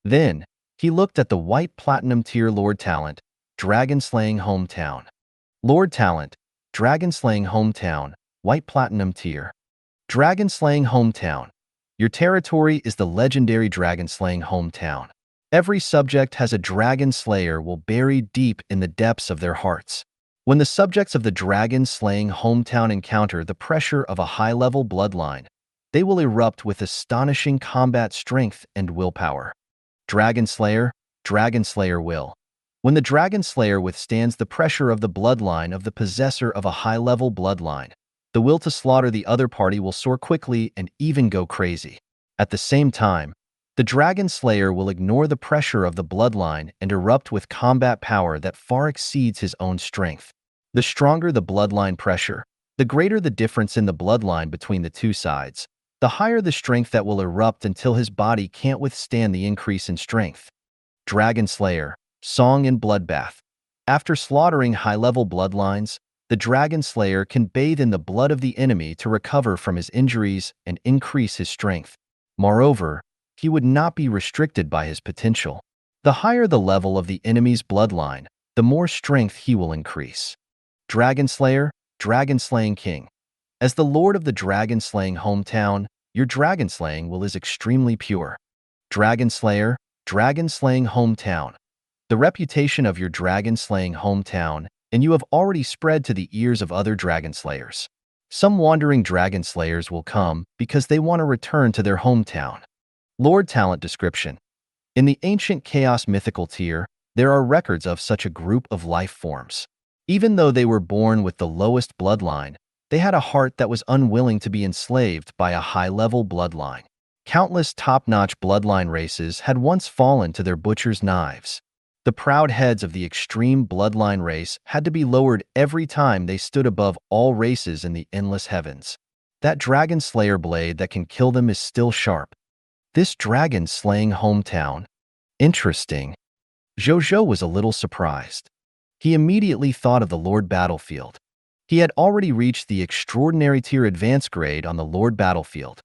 Then, he looked at the white platinum tier Lord Talent, dragon-slaying hometown. Lord Talent, dragon-slaying hometown, white platinum tier. Dragon-slaying hometown. Your territory is the legendary dragon-slaying hometown. Every subject has a dragon slayer will bury deep in the depths of their hearts. When the subjects of the dragon-slaying hometown encounter the pressure of a high-level bloodline, they will erupt with astonishing combat strength and willpower. Dragon Slayer will. When the Dragon Slayer withstands the pressure of the bloodline of the possessor of a high-level bloodline, the will to slaughter the other party will soar quickly and even go crazy. At the same time, the Dragon Slayer will ignore the pressure of the bloodline and erupt with combat power that far exceeds his own strength. The stronger the bloodline pressure, the greater the difference in the bloodline between the two sides, the higher the strength that will erupt until his body can't withstand the increase in strength. Dragon Slayer, Song and Bloodbath. After slaughtering high-level bloodlines, the Dragon Slayer can bathe in the blood of the enemy to recover from his injuries and increase his strength. Moreover, he would not be restricted by his potential. The higher the level of the enemy's bloodline, the more strength he will increase. Dragon Slayer, Dragon-slaying King. As the lord of the dragon-slaying hometown, your dragon-slaying will is extremely pure. Dragon Slayer, Dragon-slaying hometown. The reputation of your dragon-slaying hometown, and you have already spread to the ears of other dragon slayers. Some wandering dragon slayers will come because they want to return to their hometown. Lord Talent description. In the ancient chaos mythical tier, there are records of such a group of life forms. Even though they were born with the lowest bloodline, they had a heart that was unwilling to be enslaved by a high-level bloodline. Countless top-notch bloodline races had once fallen to their butcher's knives. The proud heads of the extreme bloodline race had to be lowered every time they stood above all races in the endless heavens. That dragon slayer blade that can kill them is still sharp. This dragon-slaying hometown? Interesting. Zhou Zhou was a little surprised. He immediately thought of the Lord Battlefield. He had already reached the extraordinary tier advanced grade on the Lord Battlefield.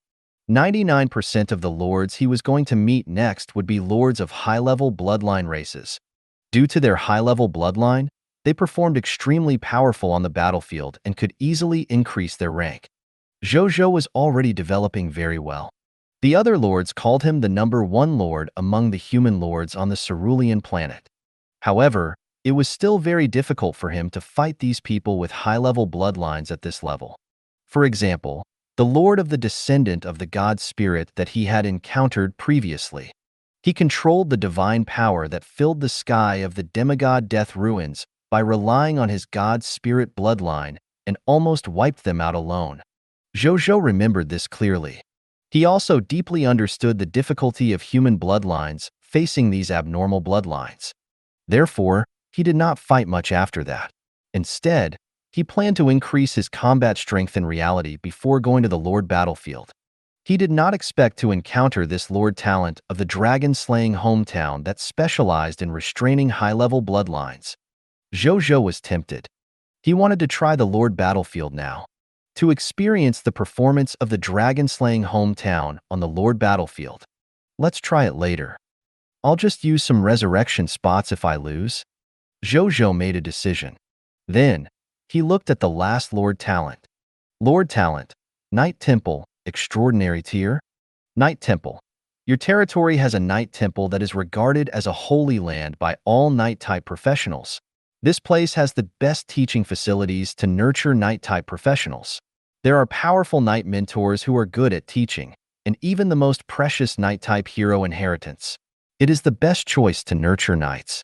99% of the lords he was going to meet next would be lords of high-level bloodline races. Due to their high-level bloodline, they performed extremely powerful on the battlefield and could easily increase their rank. Zhou Zhou was already developing very well. The other lords called him the #1 lord among the human lords on the Cerulean planet. However, it was still very difficult for him to fight these people with high-level bloodlines at this level. For example, the lord of the descendant of the god spirit that he had encountered previously. He controlled the divine power that filled the sky of the demigod Death Ruins by relying on his god spirit bloodline and almost wiped them out alone. Zhou Zhou remembered this clearly. He also deeply understood the difficulty of human bloodlines facing these abnormal bloodlines. Therefore, he did not fight much after that. Instead, he planned to increase his combat strength in reality before going to the Lord Battlefield. He did not expect to encounter this Lord Talent of the dragon-slaying hometown that specialized in restraining high-level bloodlines. Zhou Zhou was tempted. He wanted to try the Lord Battlefield now. To experience the performance of the dragon-slaying hometown on the Lord Battlefield. Let's try it later. I'll just use some resurrection spots if I lose. Zhou Zhou made a decision. Then, he looked at the last Lord Talent. Lord Talent, Night Temple, Extraordinary Tier. Night Temple. Your territory has a night temple that is regarded as a holy land by all night-type professionals. This place has the best teaching facilities to nurture night-type professionals. There are powerful night mentors who are good at teaching, and even the most precious night-type hero inheritance. It is the best choice to nurture knights.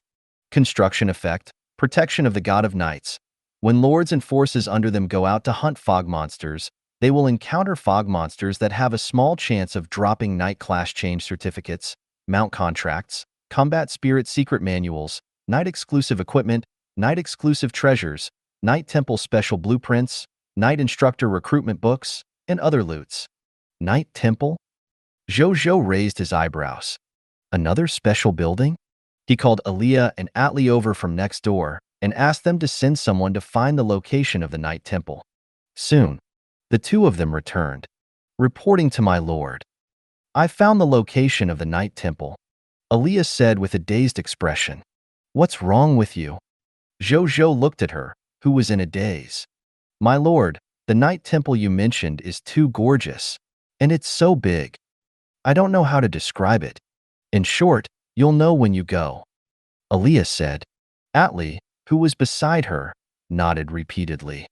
Construction effect, protection of the god of nights. When lords and forces under them go out to hunt fog monsters, They will encounter fog monsters that have a small chance of dropping night class change certificates, mount contracts, combat spirit secret manuals, night exclusive equipment, night exclusive treasures, night temple special blueprints, night instructor recruitment books, and other loots. Night temple? Zhou Zhou raised his eyebrows. Another special building? He called Aaliyah and Atli over from next door and asked them to send someone to find the location of the night temple. Soon, the two of them returned, reporting to my lord. I found the location of the night temple, Aaliyah said with a dazed expression. What's wrong with you? Zhou Zhou looked at her, who was in a daze. My lord, the night temple you mentioned is too gorgeous, and it's so big. I don't know how to describe it. In short, you'll know when you go. Aaliyah said. Atli, who was beside her, nodded repeatedly.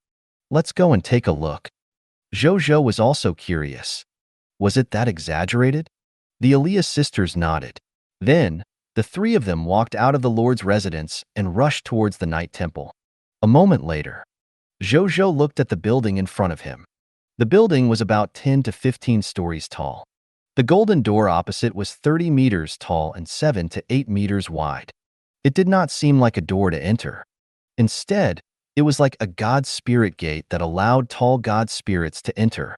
Let's go and take a look. Zhou Zhou was also curious. Was it that exaggerated? The Aaliyah sisters nodded. Then, the three of them walked out of the Lord's residence and rushed towards the night temple. A moment later, Zhou Zhou looked at the building in front of him. The building was about 10 to 15 stories tall. The golden door opposite was 30 meters tall and 7 to 8 meters wide. It did not seem like a door to enter. Instead, it was like a god spirit gate that allowed tall god spirits to enter.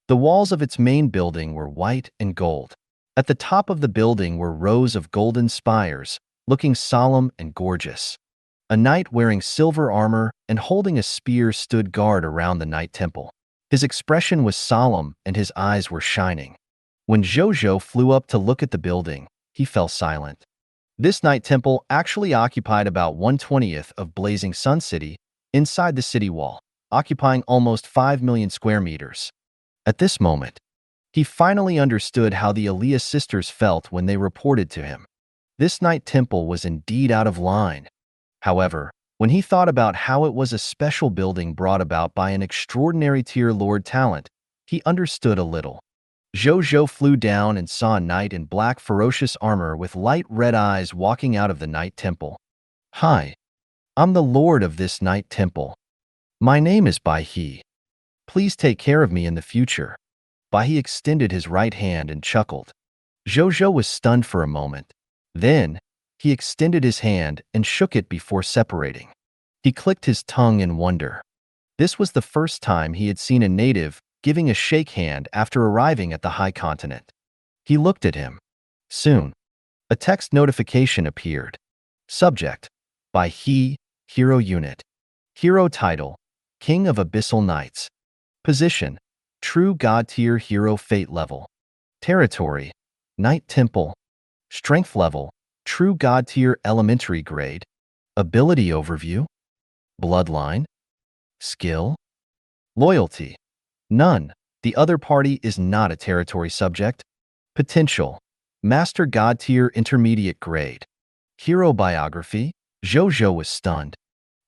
The walls of its main building were white and gold. At the top of the building were rows of golden spires, looking solemn and gorgeous. A knight wearing silver armor and holding a spear stood guard around the night temple. His expression was solemn and his eyes were shining. When Zhou Zhou flew up to look at the building, he fell silent. This night temple actually occupied about 1/20th of Blazing Sun City, inside the city wall, occupying almost 5 million square meters. At this moment, he finally understood how the Aaliyah sisters felt when they reported to him. This night temple was indeed out of line. However, when he thought about how it was a special building brought about by an extraordinary tier lord talent, he understood a little. Zhou Zhou flew down and saw a knight in black ferocious armor with light red eyes walking out of the night temple. Hi, I'm the lord of this night temple. My name is Bai He. Please take care of me in the future. Bai He extended his right hand and chuckled. Zhou Zhou was stunned for a moment. Then, he extended his hand and shook it before separating. He clicked his tongue in wonder. This was the first time he had seen a native giving a shake hand after arriving at the high continent. He looked at him. Soon, a text notification appeared. Subject: Bai He, Hero Unit. Hero title: King of Abyssal Knights. Position: True God Tier Hero Fate Level. Territory: Night Temple. Strength level: True God Tier Elementary Grade. Ability Overview. Bloodline. Skill. Loyalty: None. The other party is not a territory subject. Potential: Master God Tier Intermediate Grade. Hero Biography. Zhou Zhou was stunned.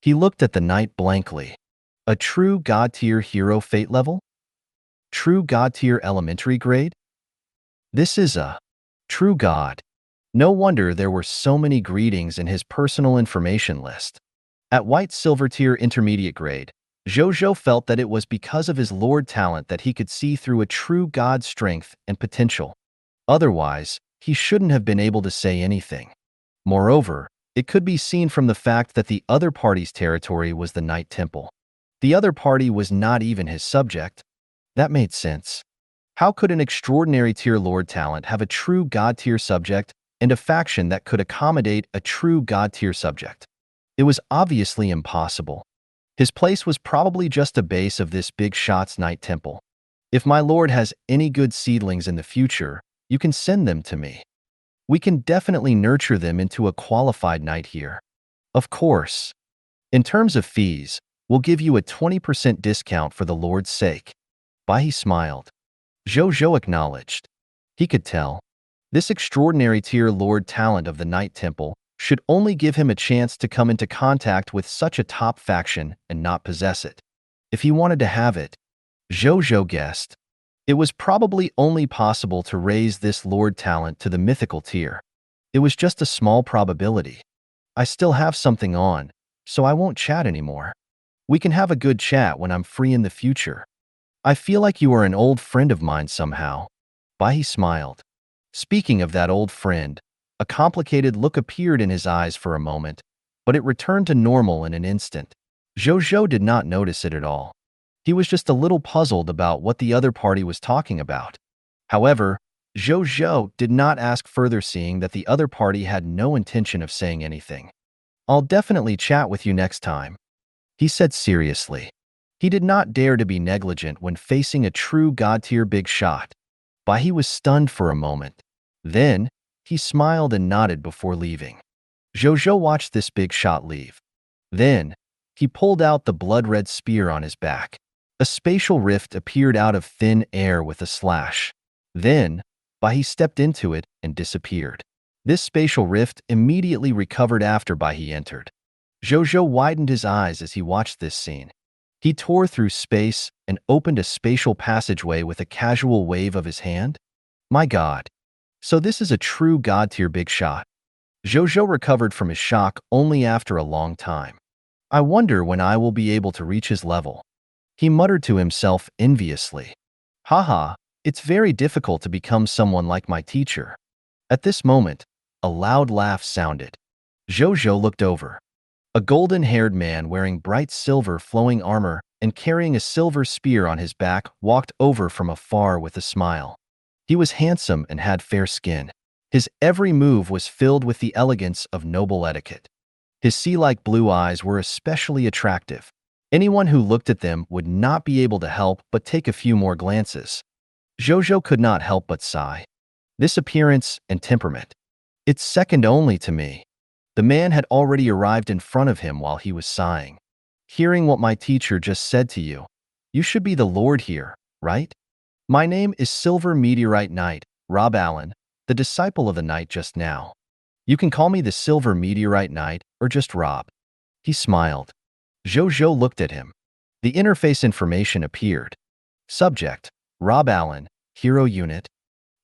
He looked at the knight blankly. A true God Tier Hero Fate Level? True God Tier Elementary Grade? This is a true God. No wonder there were so many greetings in his personal information list. At White Silver Tier Intermediate Grade, Zhou Zhou felt that it was because of his lord talent that he could see through a true god's strength and potential. Otherwise, he shouldn't have been able to say anything. Moreover, it could be seen from the fact that the other party's territory was the Night Temple. The other party was not even his subject. That made sense. How could an extraordinary tier lord talent have a true god tier subject and a faction that could accommodate a true god tier subject? It was obviously impossible. His place was probably just a base of this big shot's Night Temple. If my lord has any good seedlings in the future, you can send them to me. We can definitely nurture them into a qualified knight here. Of course. In terms of fees, we'll give you a 20% discount for the lord's sake. Bai He smiled. Zhou Zhou acknowledged. He could tell. This extraordinary tier lord talent of the Night Temple should only give him a chance to come into contact with such a top faction and not possess it. If he wanted to have it, Zhou Zhou guessed, it was probably only possible to raise this lord talent to the mythical tier. It was just a small probability. I still have something on, so I won't chat anymore. We can have a good chat when I'm free in the future. I feel like you are an old friend of mine somehow. Bai He smiled. Speaking of that old friend, a complicated look appeared in his eyes for a moment, but it returned to normal in an instant. Zhou Zhou did not notice it at all. He was just a little puzzled about what the other party was talking about. However, Zhou Zhou did not ask further, seeing that the other party had no intention of saying anything. I'll definitely chat with you next time, he said seriously. He did not dare to be negligent when facing a true god-tier big shot. Bai He was stunned for a moment. Then, he smiled and nodded before leaving. Zhou Zhou watched this big shot leave. Then, he pulled out the blood-red spear on his back. A spatial rift appeared out of thin air with a slash. Then, Bai He stepped into it and disappeared. This spatial rift immediately recovered after Bai He entered. Zhou Zhou widened his eyes as he watched this scene. He tore through space and opened a spatial passageway with a casual wave of his hand. My God! So this is a true god-tier big shot. Zhou Zhou recovered from his shock only after a long time. I wonder when I will be able to reach his level. He muttered to himself enviously. Haha, it's very difficult to become someone like my teacher. At this moment, a loud laugh sounded. Zhou Zhou looked over. A golden-haired man wearing bright silver flowing armor and carrying a silver spear on his back walked over from afar with a smile. He was handsome and had fair skin. His every move was filled with the elegance of noble etiquette. His sea-like blue eyes were especially attractive. Anyone who looked at them would not be able to help but take a few more glances. Zhou Zhou could not help but sigh. This appearance and temperament. It's second only to me. The man had already arrived in front of him while he was sighing. Hearing what my teacher just said to you, you should be the Lord here, right? My name is Silver Meteorite Knight, Rob Allen, the disciple of the knight just now. You can call me the Silver Meteorite Knight or just Rob. He smiled. Zhou Zhou looked at him. The interface information appeared. Subject, Rob Allen, Hero Unit.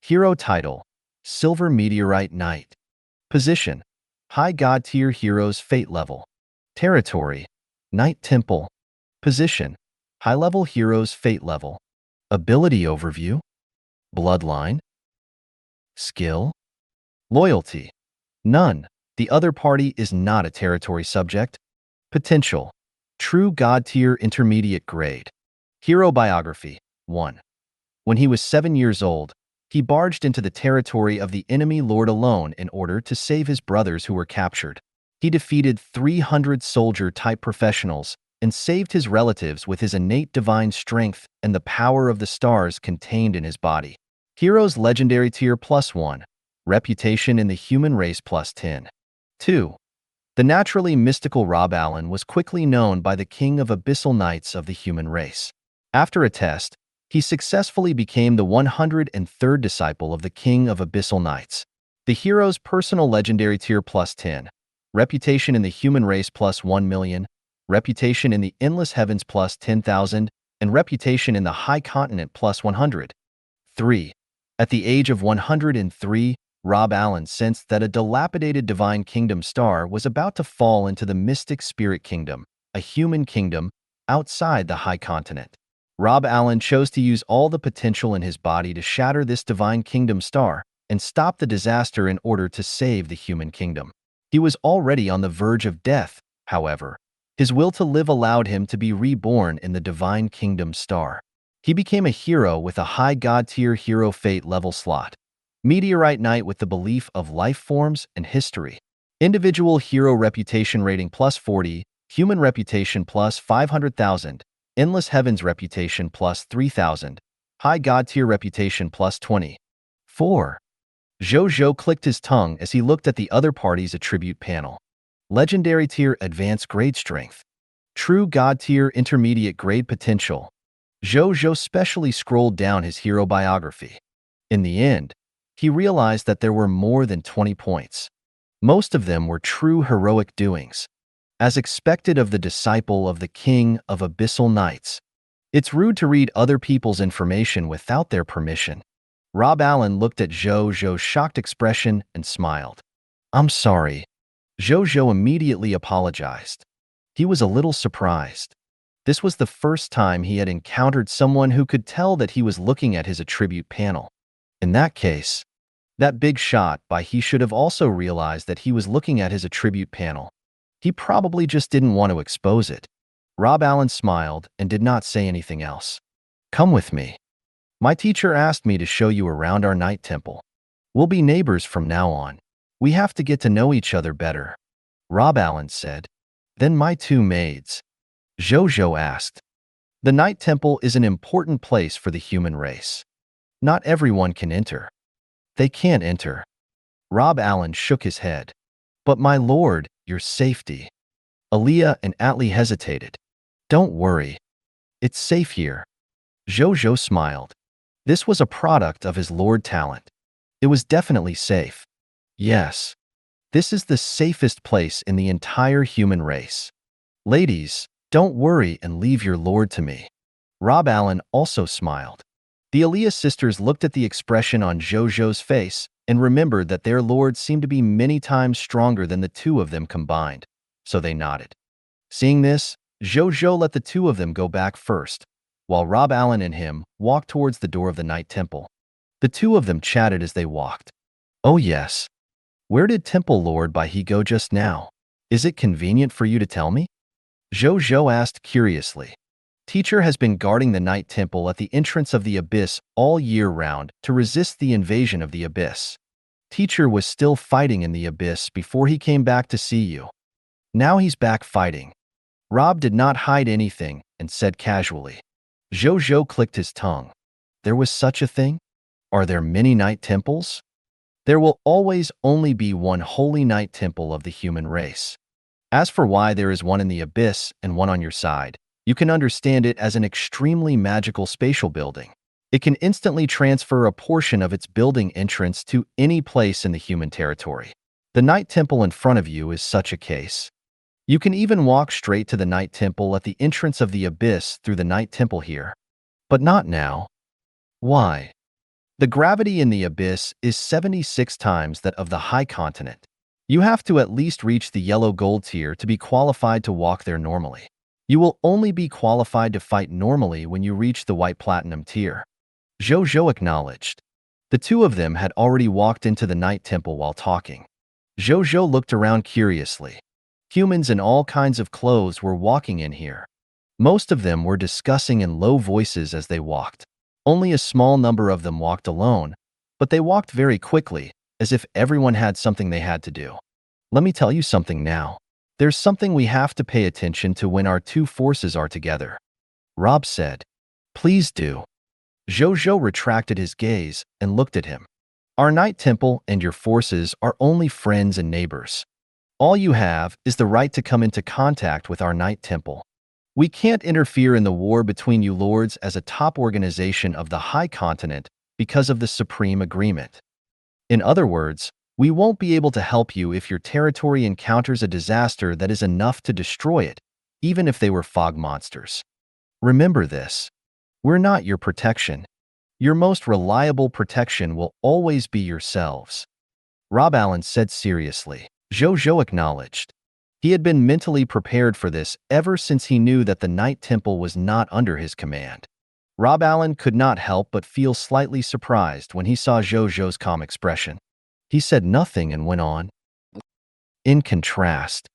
Hero Title, Silver Meteorite Knight. Position, High God Tier Heroes Fate Level. Territory, Knight Temple. Position, High Level Heroes Fate Level. Ability Overview. Bloodline. Skill. Loyalty. None. The other party is not a territory subject. Potential. True God Tier Intermediate Grade. Hero Biography. 1. When he was 7 years old, he barged into the territory of the enemy lord alone in order to save his brothers who were captured. He defeated 300 soldier-type professionals and saved his relatives with his innate divine strength and the power of the stars contained in his body. Heroes Legendary Tier +1. Reputation in the human race +10. 2. The naturally mystical Rob Allen was quickly known by the King of Abyssal Knights of the human race. After a test, he successfully became the 103rd disciple of the King of Abyssal Knights. The hero's personal legendary tier +10, reputation in the human race +1,000,000, reputation in the endless heavens +10,000, and reputation in the high continent +100. 3. At the age of 103, Rob Allen sensed that a dilapidated divine kingdom star was about to fall into the mystic spirit kingdom, a human kingdom, outside the high continent. Rob Allen chose to use all the potential in his body to shatter this divine kingdom star and stop the disaster in order to save the human kingdom. He was already on the verge of death, however. His will to live allowed him to be reborn in the divine kingdom star. He became a hero with a high god tier hero fate level slot. Meteorite Knight with the belief of life forms and history. Individual hero reputation rating +40, human reputation +500,000. Endless Heavens reputation +3,000. High God Tier reputation +20. 4. Zhou Zhou clicked his tongue as he looked at the other party's attribute panel. Legendary Tier Advanced Grade Strength. True God Tier Intermediate Grade Potential. Zhou Zhou specially scrolled down his hero biography. In the end, he realized that there were more than 20 points. Most of them were true heroic doings, as expected of the disciple of the King of Abyssal Knights. It's rude to read other people's information without their permission. Rob Allen looked at Zhou Zhou's shocked expression and smiled. I'm sorry. Zhou Zhou immediately apologized. He was a little surprised. This was the first time he had encountered someone who could tell that he was looking at his attribute panel. In that case, that big shot by he should have also realized that he was looking at his attribute panel. He probably just didn't want to expose it. Rob Allen smiled and did not say anything else. Come with me. My teacher asked me to show you around our night temple. We'll be neighbors from now on. We have to get to know each other better, Rob Allen said. Then my two maids, Zhou Zhou asked. The night temple is an important place for the human race. Not everyone can enter. They can't enter. Rob Allen shook his head. But my lord, your safety. Aaliyah and Atli hesitated. Don't worry. It's safe here. Zhou Zhou smiled. This was a product of his lord talent. It was definitely safe. Yes. This is the safest place in the entire human race. Ladies, don't worry and leave your lord to me. Rob Allen also smiled. The Aaliyah sisters looked at the expression on Zhou Zhou's face and remembered that their lord seemed to be many times stronger than the two of them combined, so they nodded. Seeing this, Zhou Zhou let the two of them go back first, while Rob Allen and him walked towards the door of the night temple. The two of them chatted as they walked. Oh yes. Where did Temple Lord Bai He go just now? Is it convenient for you to tell me? Zhou Zhou asked curiously. Teacher has been guarding the night temple at the entrance of the abyss all year round to resist the invasion of the abyss. Teacher was still fighting in the abyss before he came back to see you. Now he's back fighting. Rob did not hide anything and said casually. Zhou Zhou clicked his tongue. There was such a thing? Are there many night temples? There will always only be one holy night temple of the human race. As for why there is one in the abyss and one on your side, you can understand it as an extremely magical spatial building. It can instantly transfer a portion of its building entrance to any place in the human territory. The night temple in front of you is such a case. You can even walk straight to the night temple at the entrance of the abyss through the night temple here. But not now. Why? The gravity in the abyss is 76 times that of the high continent. You have to at least reach the yellow gold tier to be qualified to walk there normally. You will only be qualified to fight normally when you reach the white platinum tier. Zhou Zhou acknowledged. The two of them had already walked into the night temple while talking. Zhou Zhou looked around curiously. Humans in all kinds of clothes were walking in here. Most of them were discussing in low voices as they walked. Only a small number of them walked alone, but they walked very quickly, as if everyone had something they had to do. Let me tell you something now. There's something we have to pay attention to when our two forces are together. Rob said. Please do. Zhou Zhou retracted his gaze and looked at him. Our night temple and your forces are only friends and neighbors. All you have is the right to come into contact with our night temple. We can't interfere in the war between you lords as a top organization of the high continent because of the Supreme Agreement. In other words, we won't be able to help you if your territory encounters a disaster that is enough to destroy it, even if they were fog monsters. Remember this. We're not your protection. Your most reliable protection will always be yourselves. Rob Allen said seriously. Zhou Zhou acknowledged. He had been mentally prepared for this ever since he knew that the night temple was not under his command. Rob Allen could not help but feel slightly surprised when he saw Zhou Zhou's calm expression. He said nothing and went on. In contrast,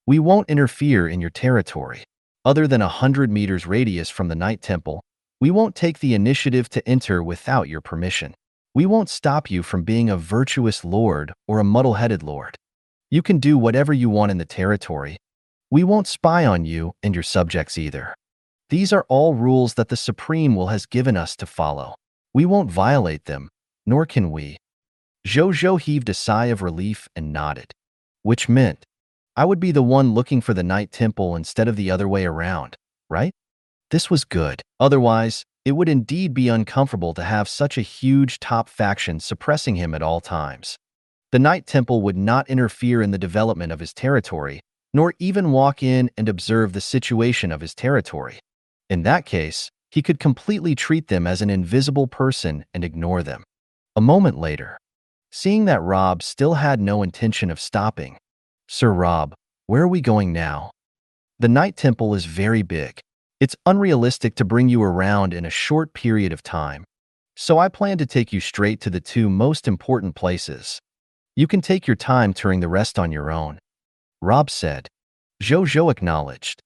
we won't interfere in your territory. Other than 100 meters radius from the night temple, we won't take the initiative to enter without your permission. We won't stop you from being a virtuous lord or a muddle-headed lord. You can do whatever you want in the territory. We won't spy on you and your subjects either. These are all rules that the Supreme Will has given us to follow. We won't violate them, nor can we. Zhou Zhou heaved a sigh of relief and nodded, which meant I would be the one looking for the night temple instead of the other way around, right? This was good. Otherwise, it would indeed be uncomfortable to have such a huge top faction suppressing him at all times. The night temple would not interfere in the development of his territory, nor even walk in and observe the situation of his territory. In that case, he could completely treat them as an invisible person and ignore them. A moment later, seeing that Rob still had no intention of stopping, Sir Rob, where are we going now? The night temple is very big. It's unrealistic to bring you around in a short period of time, so I plan to take you straight to the two most important places. You can take your time touring the rest on your own, Rob said. Zhou Zhou acknowledged.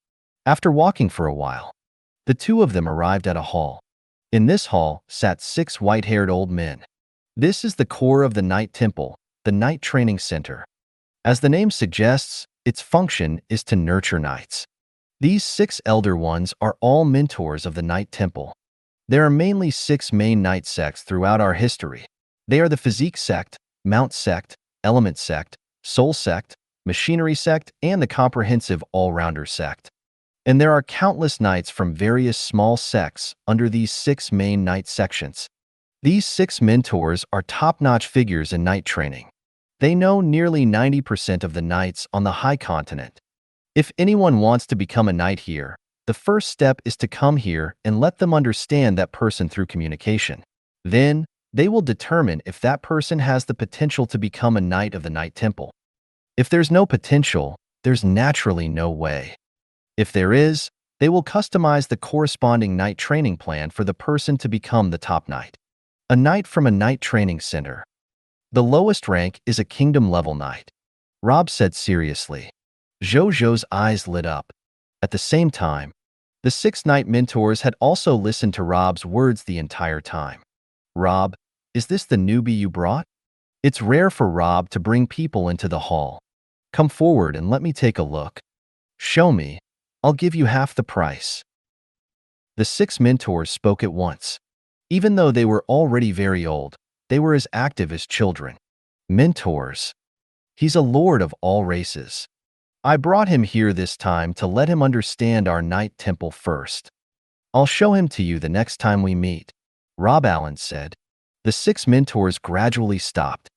After walking for a while, the two of them arrived at a hall. In this hall sat 6 white-haired old men. This is the core of the Night Temple, the Night Training Center. As the name suggests, its function is to nurture knights. These 6 elder ones are all mentors of the Night Temple. There are mainly 6 main knight sects throughout our history. They are the Physique sect, Mount sect, Element sect, Soul sect, Machinery sect, and the Comprehensive All-Rounder sect. And there are countless knights from various small sects under these 6 main knight sections. These 6 mentors are top-notch figures in knight training. They know nearly 90% of the knights on the High Continent. If anyone wants to become a knight here, the first step is to come here and let them understand that person through communication. Then, they will determine if that person has the potential to become a knight of the Night Temple. If there's no potential, there's naturally no way. If there is, they will customize the corresponding knight training plan for the person to become the top knight. A knight from a knight training center. The lowest rank is a kingdom-level knight, Rob said seriously. Zhou Zhou's eyes lit up. At the same time, the 6 knight mentors had also listened to Rob's words the entire time. Rob, is this the newbie you brought? It's rare for Rob to bring people into the hall. Come forward and let me take a look. Show me. I'll give you half the price. The 6 mentors spoke at once. Even though they were already very old, they were as active as children. Mentors. He's a lord of all races. I brought him here this time to let him understand our Night Temple first. I'll show him to you the next time we meet, Rob Allen said. The 6 mentors gradually stopped.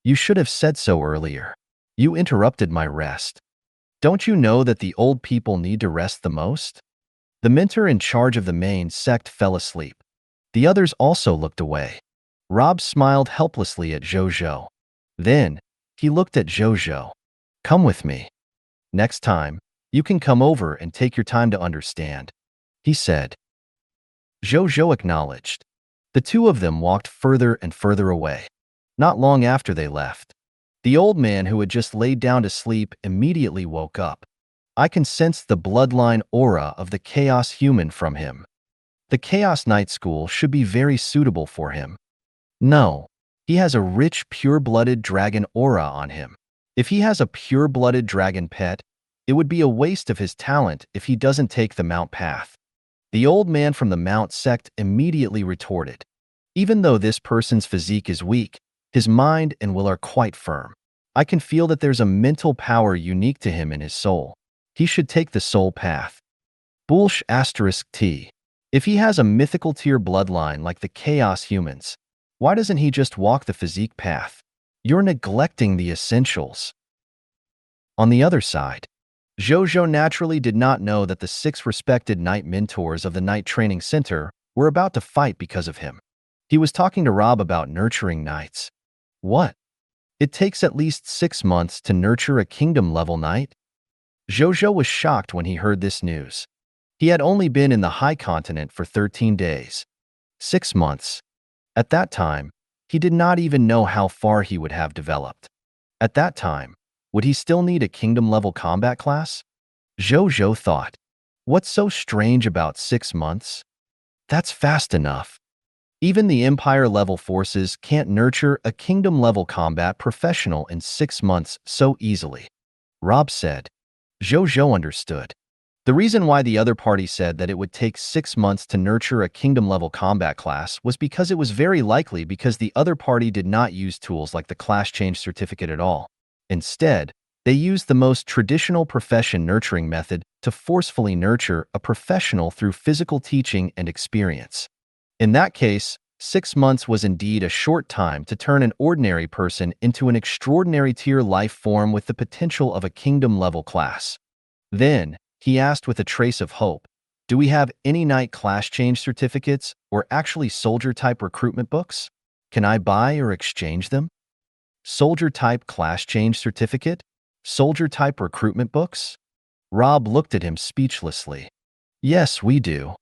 You should have said so earlier. You interrupted my rest. Don't you know that the old people need to rest the most? The mentor in charge of the main sect fell asleep. The others also looked away. Rob smiled helplessly at Zhou Zhou. Then, he looked at Zhou Zhou. Come with me. Next time, you can come over and take your time to understand, he said. Zhou Zhou acknowledged. The two of them walked further and further away. Not long after they left, the old man who had just laid down to sleep immediately woke up. I can sense the bloodline aura of the Chaos Human from him. The Chaos Knight School should be very suitable for him. No, he has a rich, pure-blooded dragon aura on him. If he has a pure-blooded dragon pet, it would be a waste of his talent if he doesn't take the Mount path. The old man from the Mount sect immediately retorted. Even though this person's physique is weak, his mind and will are quite firm. I can feel that there's a mental power unique to him in his soul. He should take the soul path. Bullsh *T. If he has a mythical tier bloodline like the Chaos Humans, why doesn't he just walk the physique path? You're neglecting the essentials. On the other side, Zhou Zhou naturally did not know that the 6 respected knight mentors of the Night Training Center were about to fight because of him. He was talking to Rob about nurturing knights. What? It takes at least 6 months to nurture a kingdom-level knight? Zhou Zhou was shocked when he heard this news. He had only been in the High Continent for 13 days. 6 months. At that time, he did not even know how far he would have developed. At that time, would he still need a kingdom-level combat class? Zhou Zhou thought. What's so strange about 6 months? That's fast enough. Even the Empire-level forces can't nurture a kingdom-level combat professional in 6 months so easily, Rob said. Zhou Zhou understood. The reason why the other party said that it would take 6 months to nurture a kingdom-level combat class was because it was very likely because the other party did not use tools like the class change certificate at all. Instead, they used the most traditional profession nurturing method to forcefully nurture a professional through physical teaching and experience. In that case, 6 months was indeed a short time to turn an ordinary person into an extraordinary tier life form with the potential of a kingdom-level class. Then, he asked with a trace of hope, do we have any knight class change certificates or actually soldier-type recruitment books? Can I buy or exchange them? Soldier-type class change certificate? Soldier-type recruitment books? Rob looked at him speechlessly. Yes, we do.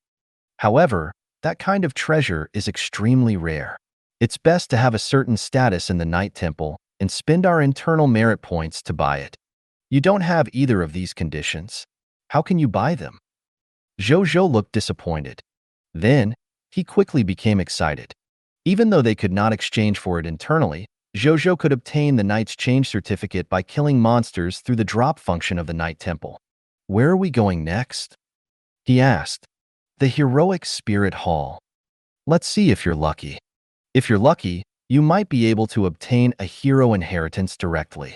However, that kind of treasure is extremely rare. It's best to have a certain status in the Night Temple and spend our internal merit points to buy it. You don't have either of these conditions. How can you buy them? Zhou Zhou looked disappointed. Then, he quickly became excited. Even though they could not exchange for it internally, Zhou Zhou could obtain the Knight's Change certificate by killing monsters through the drop function of the Night Temple. Where are we going next? He asked. The Heroic Spirit Hall. Let's see if you're lucky. If you're lucky, you might be able to obtain a hero inheritance directly.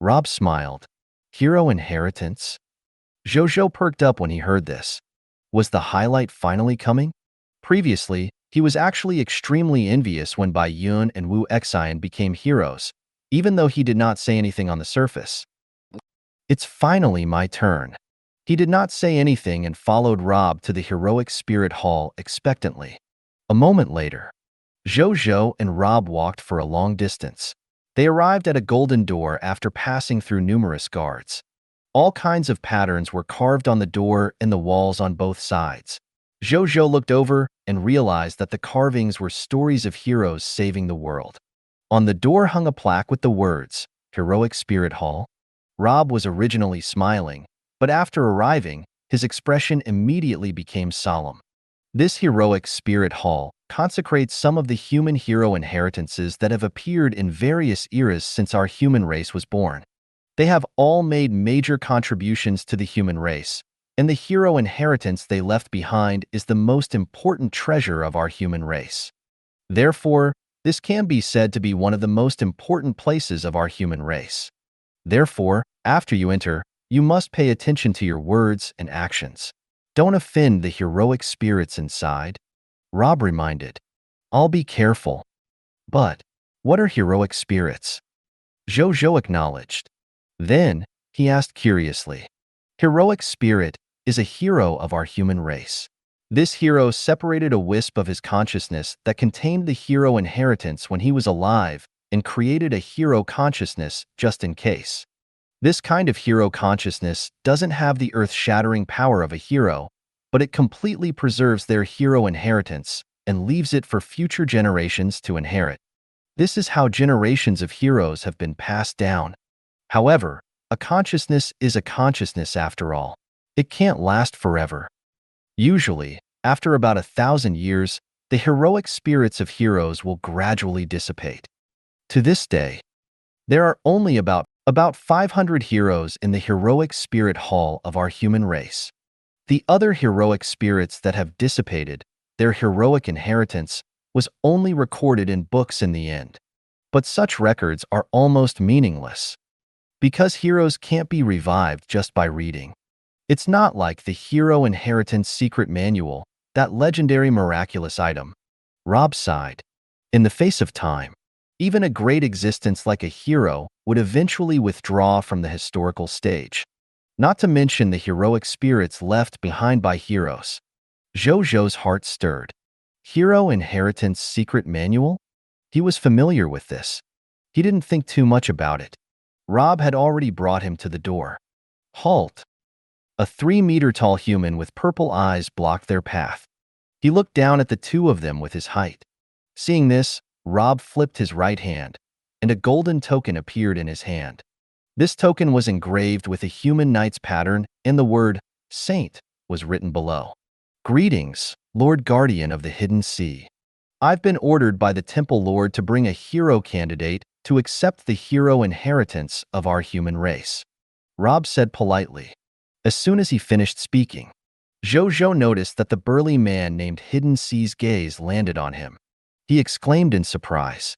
Rob smiled. Hero inheritance? Zhou Zhou perked up when he heard this. Was the highlight finally coming? Previously, he was actually extremely envious when Bai Yun and Wu Xian became heroes, even though he did not say anything on the surface. It's finally my turn. He did not say anything and followed Rob to the Heroic Spirit Hall expectantly. A moment later, Zhou Zhou and Rob walked for a long distance. They arrived at a golden door after passing through numerous guards. All kinds of patterns were carved on the door and the walls on both sides. Zhou Zhou looked over and realized that the carvings were stories of heroes saving the world. On the door hung a plaque with the words, Heroic Spirit Hall. Rob was originally smiling, but after arriving, his expression immediately became solemn. This Heroic Spirit Hall consecrates some of the human hero inheritances that have appeared in various eras since our human race was born. They have all made major contributions to the human race, and the hero inheritance they left behind is the most important treasure of our human race. Therefore, this can be said to be one of the most important places of our human race. Therefore, after you enter, you must pay attention to your words and actions. Don't offend the heroic spirits inside. Rob reminded. I'll be careful. But, what are heroic spirits? Zhou Zhou acknowledged. Then, he asked curiously. Heroic spirit is a hero of our human race. This hero separated a wisp of his consciousness that contained the hero inheritance when he was alive and created a hero consciousness just in case. This kind of hero consciousness doesn't have the earth-shattering power of a hero, but it completely preserves their hero inheritance and leaves it for future generations to inherit. This is how generations of heroes have been passed down. However, a consciousness is a consciousness after all. It can't last forever. Usually, after about 1,000 years, the heroic spirits of heroes will gradually dissipate. To this day, there are only about 500 heroes in the Heroic Spirit Hall of our human race. The other heroic spirits that have dissipated, their heroic inheritance, was only recorded in books in the end. But such records are almost meaningless. Because heroes can't be revived just by reading. It's not like the Hero Inheritance Secret Manual, that legendary miraculous item. Rob sighed. In the face of time, even a great existence like a hero would eventually withdraw from the historical stage. Not to mention the heroic spirits left behind by heroes. Zhou Zhou's heart stirred. Hero Inheritance Secret Manual? He was familiar with this. He didn't think too much about it. Rob had already brought him to the door. Halt! A 3-meter-tall human with purple eyes blocked their path. He looked down at the two of them with his height. Seeing this, Rob flipped his right hand, and a golden token appeared in his hand. This token was engraved with a human knight's pattern, and the word, Saint, was written below. Greetings, Lord Guardian of the Hidden Sea. I've been ordered by the Temple Lord to bring a hero candidate to accept the hero inheritance of our human race. Rob said politely. As soon as he finished speaking, Zhou Zhou noticed that the burly man named Hidden Sea's gaze landed on him. He exclaimed in surprise.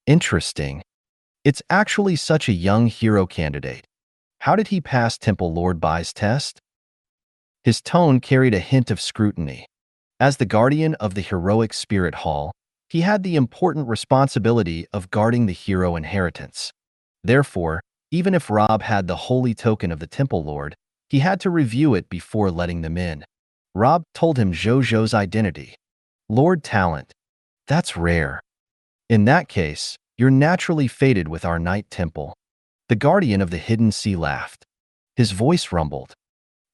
Interesting. It's actually such a young hero candidate. How did he pass Temple Lord Bai's test? His tone carried a hint of scrutiny. As the guardian of the Heroic Spirit Hall, he had the important responsibility of guarding the hero inheritance. Therefore, even if Rob had the holy token of the Temple Lord, he had to review it before letting them in. Rob told him Zhou Zhou's identity. Lord Talent. That's rare. In that case, you're naturally fated with our Night Temple. The guardian of the Hidden Sea laughed. His voice rumbled.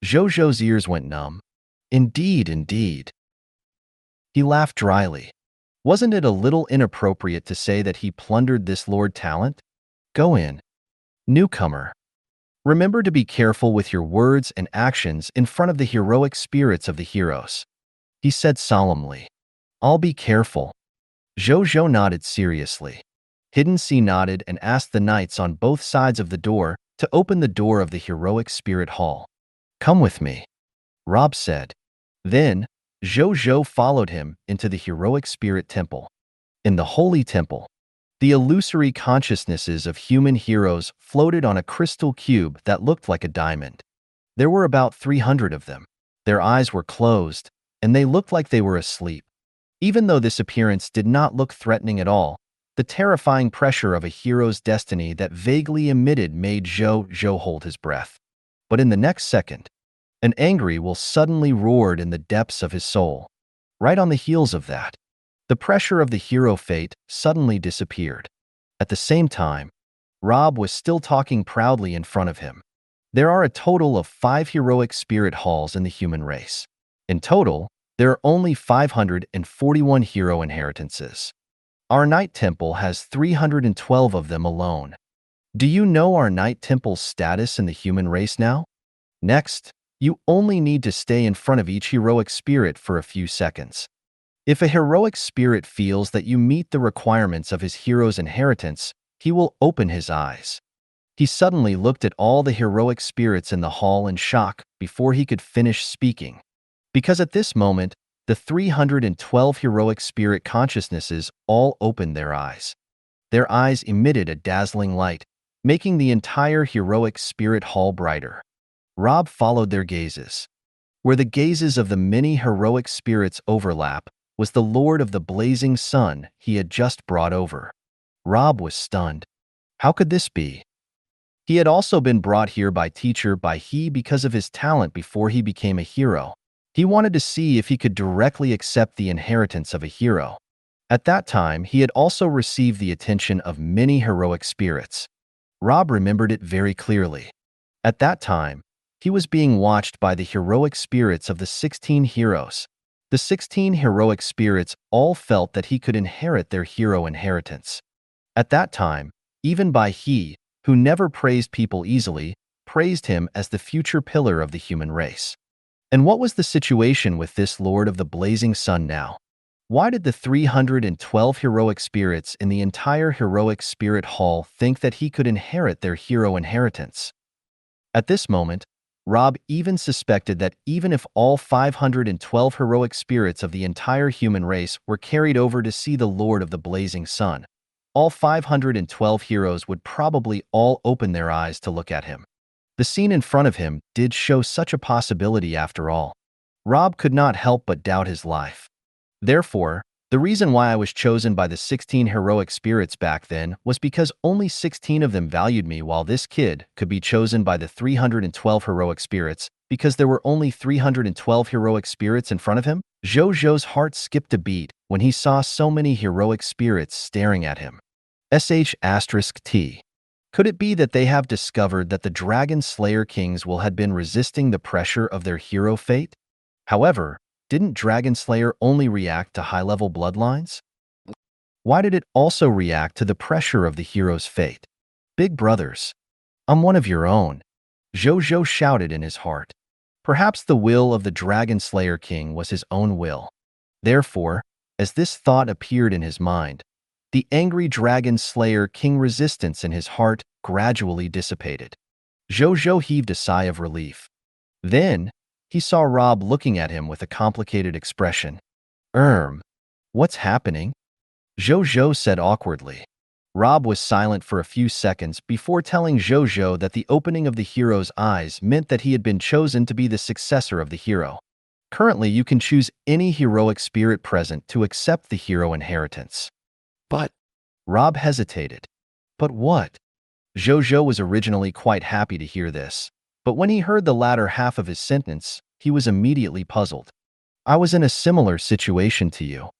Zhou Zhou's ears went numb. Indeed, indeed. He laughed dryly. Wasn't it a little inappropriate to say that he plundered this Lord Talent? Go in. Newcomer. Remember to be careful with your words and actions in front of the heroic spirits of the heroes, he said solemnly. I'll be careful. Zhou Zhou nodded seriously. Hidden Sea nodded and asked the knights on both sides of the door to open the door of the heroic spirit hall. Come with me, Rob said. Then, Zhou Zhou followed him into the heroic spirit temple. In the holy temple, the illusory consciousnesses of human heroes floated on a crystal cube that looked like a diamond. There were about 300 of them. Their eyes were closed, and they looked like they were asleep. Even though this appearance did not look threatening at all, the terrifying pressure of a hero's destiny that vaguely emitted made Zhou Zhou hold his breath. But in the next second, an angry will suddenly roared in the depths of his soul. Right on the heels of that, the pressure of the hero fate suddenly disappeared. At the same time, Rob was still talking proudly in front of him. There are a total of 5 heroic spirit halls in the human race. In total, there are only 541 hero inheritances. Our Night Temple has 312 of them alone. Do you know our Night Temple's status in the human race now? Next, you only need to stay in front of each heroic spirit for a few seconds. If a heroic spirit feels that you meet the requirements of his hero's inheritance, he will open his eyes. He suddenly looked at all the heroic spirits in the hall in shock before he could finish speaking. Because at this moment, the 312 heroic spirit consciousnesses all opened their eyes. Their eyes emitted a dazzling light, making the entire heroic spirit hall brighter. Rob followed their gazes. Where the gazes of the many heroic spirits overlap was the Lord of the Blazing Sun he had just brought over. Rob was stunned. How could this be? He had also been brought here by teacher by he because of his talent before he became a hero. He wanted to see if he could directly accept the inheritance of a hero. At that time, he had also received the attention of many heroic spirits. Rob remembered it very clearly. At that time, he was being watched by the heroic spirits of the 16 heroes. The 16 heroic spirits all felt that he could inherit their hero inheritance. At that time, even by he, who never praised people easily, praised him as the future pillar of the human race. And what was the situation with this Lord of the Blazing Sun now? Why did the 312 heroic spirits in the entire heroic spirit hall think that he could inherit their hero inheritance? At this moment, Rob even suspected that even if all 512 heroic spirits of the entire human race were carried over to see the Lord of the Blazing Sun, all 512 heroes would probably all open their eyes to look at him. The scene in front of him did show such a possibility after all. Rob could not help but doubt his life. Therefore, the reason why I was chosen by the 16 heroic spirits back then was because only 16 of them valued me, while this kid could be chosen by the 312 heroic spirits because there were only 312 heroic spirits in front of him. Zhou Zhou's heart skipped a beat when he saw so many heroic spirits staring at him. *T. Could it be that they have discovered that the Dragon Slayer Kings will had been resisting the pressure of their hero fate? However, didn't Dragon Slayer only react to high-level bloodlines? Why did it also react to the pressure of the hero's fate? Big brothers, I'm one of your own, Zhou Zhou shouted in his heart. Perhaps the will of the Dragon Slayer King was his own will. Therefore, as this thought appeared in his mind, the angry Dragon Slayer King resistance in his heart gradually dissipated. Zhou Zhou heaved a sigh of relief. Then, he saw Rob looking at him with a complicated expression. What's happening? Zhou Zhou said awkwardly. Rob was silent for a few seconds before telling Zhou Zhou that the opening of the hero's eyes meant that he had been chosen to be the successor of the hero. Currently, you can choose any heroic spirit present to accept the hero inheritance. But, Rob hesitated. But what? Zhou Zhou was originally quite happy to hear this, but when he heard the latter half of his sentence, he was immediately puzzled. I was in a similar situation to you.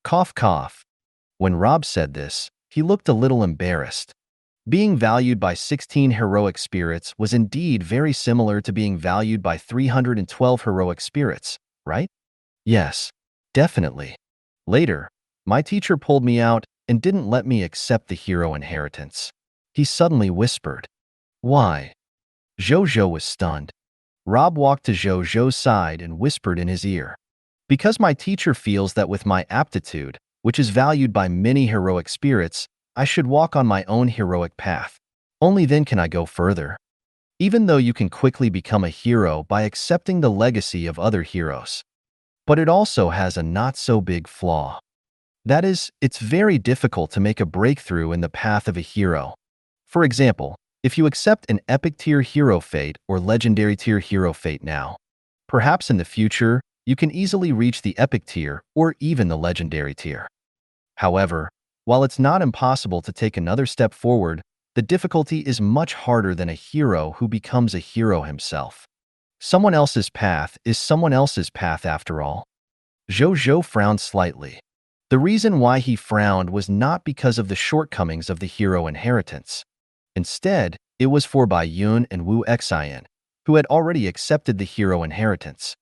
Cough cough. When Rob said this, he looked a little embarrassed. Being valued by 16 heroic spirits was indeed very similar to being valued by 312 heroic spirits. right? Yes, definitely. Later, my teacher pulled me out and didn't let me accept the hero inheritance. He suddenly whispered, "Why?" Zhou Zhou was stunned. Rob walked to Zhou Zhou's side and whispered in his ear, "Because my teacher feels that with my aptitude, which is valued by many heroic spirits, I should walk on my own heroic path. Only then can I go further. Even though you can quickly become a hero by accepting the legacy of other heroes. But it also has a not-so-big flaw. That is, it's very difficult to make a breakthrough in the path of a hero. For example, if you accept an epic tier hero fate or legendary tier hero fate now, perhaps in the future, you can easily reach the epic tier or even the legendary tier. However, while it's not impossible to take another step forward, the difficulty is much harder than a hero who becomes a hero himself. Someone else's path is someone else's path after all." Zhou Zhou frowned slightly. The reason why he frowned was not because of the shortcomings of the hero inheritance. Instead, it was for Bai Yun and Wu Xian, who had already accepted the hero inheritance.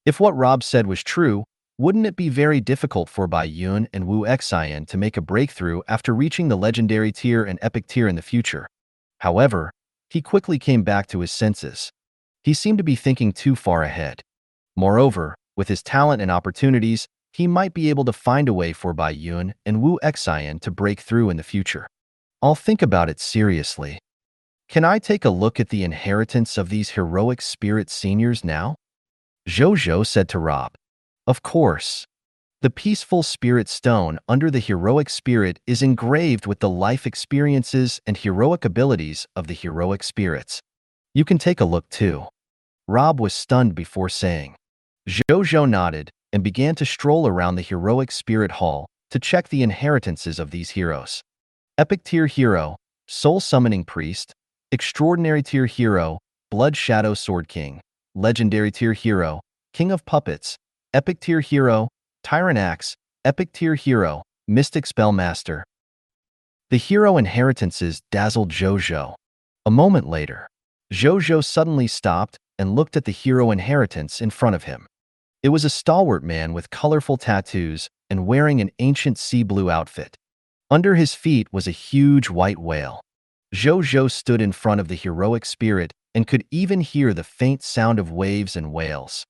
If what Rob said was true, wouldn't it be very difficult for Bai Yun and Wu Xian to make a breakthrough after reaching the legendary tier and epic tier in the future? However, he quickly came back to his senses. He seemed to be thinking too far ahead. Moreover, with his talent and opportunities, he might be able to find a way for Bai Yun and Wu Xian to break through in the future. I'll think about it seriously. Can I take a look at the inheritance of these heroic spirit seniors now? Zhou Zhou said to Rob. Of course. The peaceful spirit stone under the heroic spirit is engraved with the life experiences and heroic abilities of the heroic spirits. You can take a look too. Rob was stunned before saying. Zhou Zhou nodded and began to stroll around the heroic spirit hall to check the inheritances of these heroes. Epic tier hero, soul summoning priest, extraordinary tier hero, blood shadow sword king, legendary tier hero, king of puppets, epic tier hero, tyrant axe, epic tier hero, mystic spellmaster. The hero inheritances dazzled Zhou Zhou. A moment later, Zhou Zhou suddenly stopped and looked at the hero inheritance in front of him. It was a stalwart man with colorful tattoos and wearing an ancient sea blue outfit. Under his feet was a huge white whale. Zhou Zhou stood in front of the heroic spirit and could even hear the faint sound of waves and whales.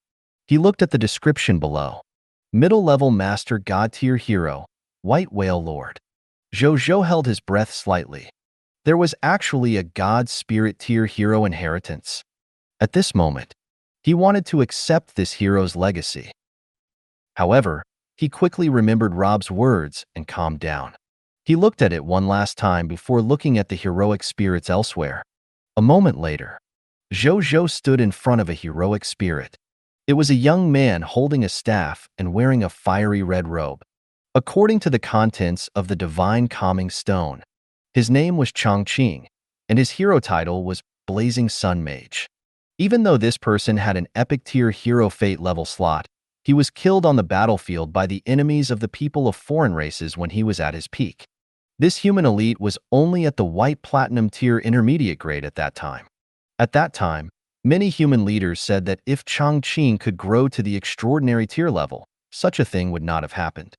He looked at the description below. Middle-level master god-tier hero, white whale lord. Zhou Zhou held his breath slightly. There was actually a god spirit tier hero inheritance. At this moment, he wanted to accept this hero's legacy. However, he quickly remembered Rob's words and calmed down. He looked at it one last time before looking at the heroic spirits elsewhere. A moment later, Zhou Zhou stood in front of a heroic spirit. It was a young man holding a staff and wearing a fiery red robe. According to the contents of the divine calming stone, his name was Chongqing, and his hero title was Blazing Sun Mage. Even though this person had an epic tier hero fate level slot, he was killed on the battlefield by the enemies of the people of foreign races when he was at his peak. This human elite was only at the white platinum tier intermediate grade at that time. At that time, many human leaders said that if Chongqing could grow to the extraordinary tier level, such a thing would not have happened.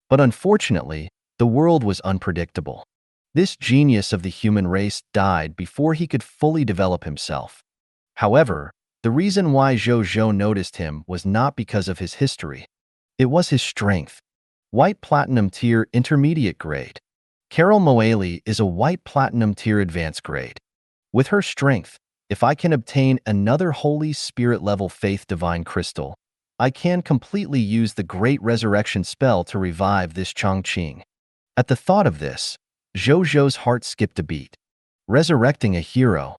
But unfortunately, the world was unpredictable. This genius of the human race died before he could fully develop himself. However, the reason why Zhou Zhou noticed him was not because of his history. It was his strength. White Platinum Tier Intermediate Grade. Carol Moali is a White Platinum Tier Advanced Grade. With her strength, if I can obtain another Holy Spirit level Faith Divine Crystal, I can completely use the Great Resurrection spell to revive this Chongqing. At the thought of this, Zhou Zhou's heart skipped a beat. Resurrecting a hero.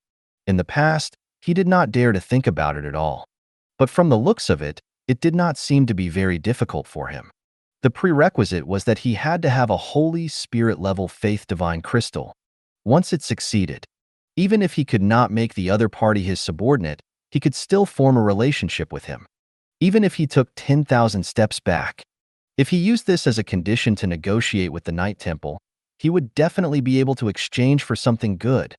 In the past, he did not dare to think about it at all. But from the looks of it, it did not seem to be very difficult for him. The prerequisite was that he had to have a Holy Spirit-level Faith Divine Crystal. Once it succeeded, even if he could not make the other party his subordinate, he could still form a relationship with him. Even if he took 10,000 steps back. If he used this as a condition to negotiate with the Night Temple, he would definitely be able to exchange for something good.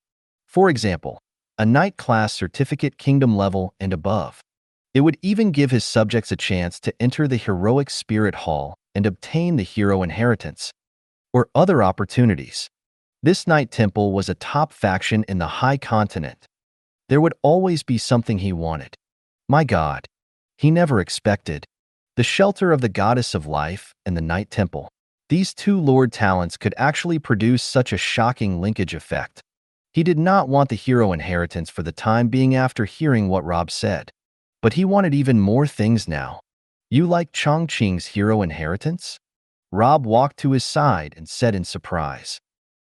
For example, a Knight class certificate kingdom level and above. It would even give his subjects a chance to enter the heroic spirit hall and obtain the hero inheritance, or other opportunities. This Night Temple was a top faction in the High Continent. There would always be something he wanted. My God, he never expected. The shelter of the goddess of life and the Night Temple. These two Lord talents could actually produce such a shocking linkage effect. He did not want the hero inheritance for the time being after hearing what Rob said. But he wanted even more things now. You like Chongqing's hero inheritance? Rob walked to his side and said in surprise.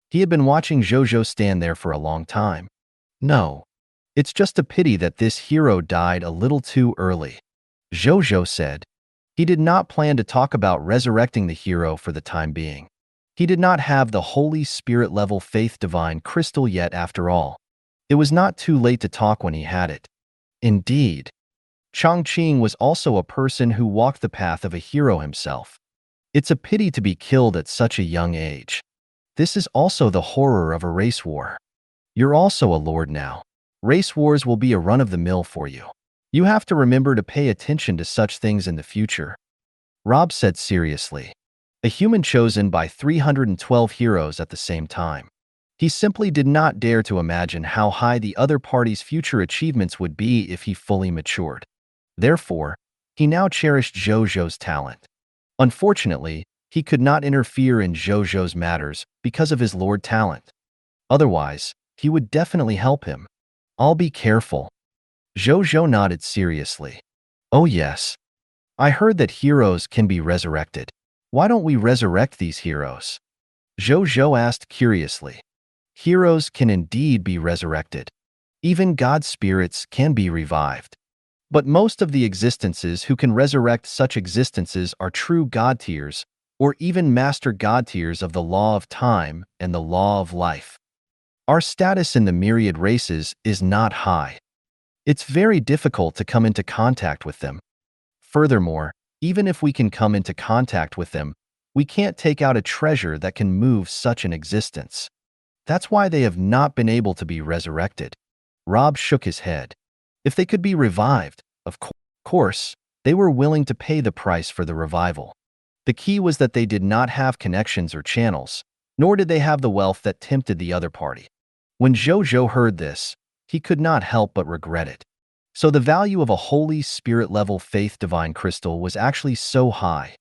He had been watching Zhou Zhou stand there for a long time. No. It's just a pity that this hero died a little too early. Zhou Zhou said. He did not plan to talk about resurrecting the hero for the time being. He did not have the Holy Spirit level faith divine crystal yet after all. It was not too late to talk when he had it. Indeed. Chongqing was also a person who walked the path of a hero himself. It's a pity to be killed at such a young age. This is also the horror of a race war. You're also a lord now. Race wars will be a run-of-the-mill for you. You have to remember to pay attention to such things in the future. Rob said seriously. A human chosen by 312 heroes at the same time. He simply did not dare to imagine how high the other party's future achievements would be if he fully matured. Therefore, he now cherished Zhou Zhou's talent. Unfortunately, he could not interfere in Zhou Zhou's matters because of his lord talent. Otherwise, he would definitely help him. I'll be careful. Zhou Zhou nodded seriously. Oh yes. I heard that heroes can be resurrected. Why don't we resurrect these heroes? Zhou Zhou asked curiously. Heroes can indeed be resurrected. Even god spirits can be revived. But most of the existences who can resurrect such existences are true god tiers, or even master god tiers of the law of time and the law of life. Our status in the myriad races is not high. It's very difficult to come into contact with them. Furthermore, even if we can come into contact with them, we can't take out a treasure that can move such an existence. That's why they have not been able to be resurrected. Rob shook his head. If they could be revived, of course, they were willing to pay the price for the revival. The key was that they did not have connections or channels, nor did they have the wealth that tempted the other party. When Zhou Zhou heard this, he could not help but regret it. So the value of a Holy Spirit-level faith divine crystal was actually so high.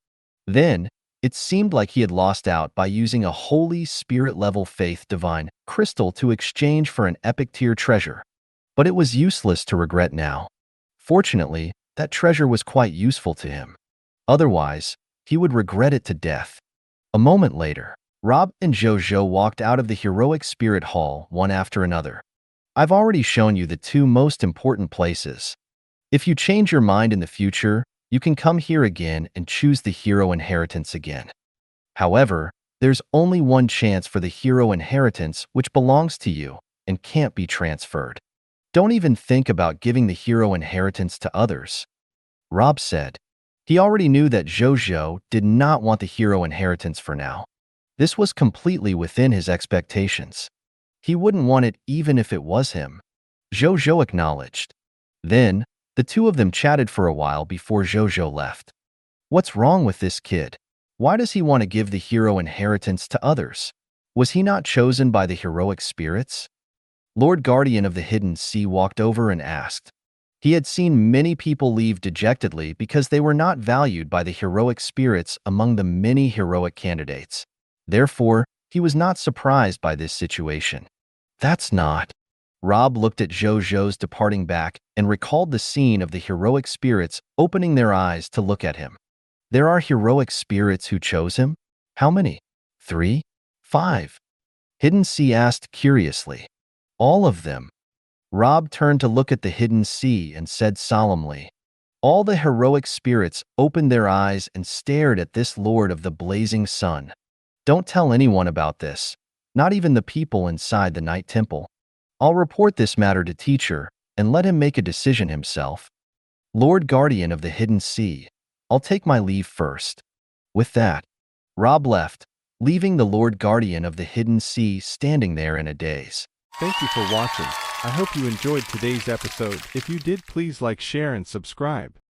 Then, it seemed like he had lost out by using a Holy Spirit-level faith divine crystal to exchange for an epic tier treasure. But it was useless to regret now. Fortunately, that treasure was quite useful to him. Otherwise, he would regret it to death. A moment later, Rob and Zhou Zhou walked out of the heroic spirit hall one after another. I've already shown you the two most important places. If you change your mind in the future, you can come here again and choose the hero inheritance again. However, there's only one chance for the hero inheritance which belongs to you and can't be transferred. Don't even think about giving the hero inheritance to others. Rob said. He already knew that Zhou Zhou did not want the hero inheritance for now. This was completely within his expectations. He wouldn't want it even if it was him. Zhou Zhou acknowledged. Then, the two of them chatted for a while before Zhou Zhou left. What's wrong with this kid? Why does he want to give the hero inheritance to others? Was he not chosen by the heroic spirits? Lord Guardian of the Hidden Sea walked over and asked. He had seen many people leave dejectedly because they were not valued by the heroic spirits among the many heroic candidates. Therefore, he was not surprised by this situation. That's not. Rob looked at Zhou Zhou's departing back and recalled the scene of the heroic spirits opening their eyes to look at him. There are heroic spirits who chose him? How many? 3? 5? Hidden Sea asked curiously. All of them. Rob turned to look at the Hidden Sea and said solemnly. All the heroic spirits opened their eyes and stared at this Lord of the Blazing Sun. Don't tell anyone about this, not even the people inside the Night Temple. I'll report this matter to Teacher and let him make a decision himself. Lord Guardian of the Hidden Sea, I'll take my leave first. With that, Rob left, leaving the Lord Guardian of the Hidden Sea standing there in a daze. Thank you for watching. I hope you enjoyed today's episode. If you did, please like, share, and subscribe.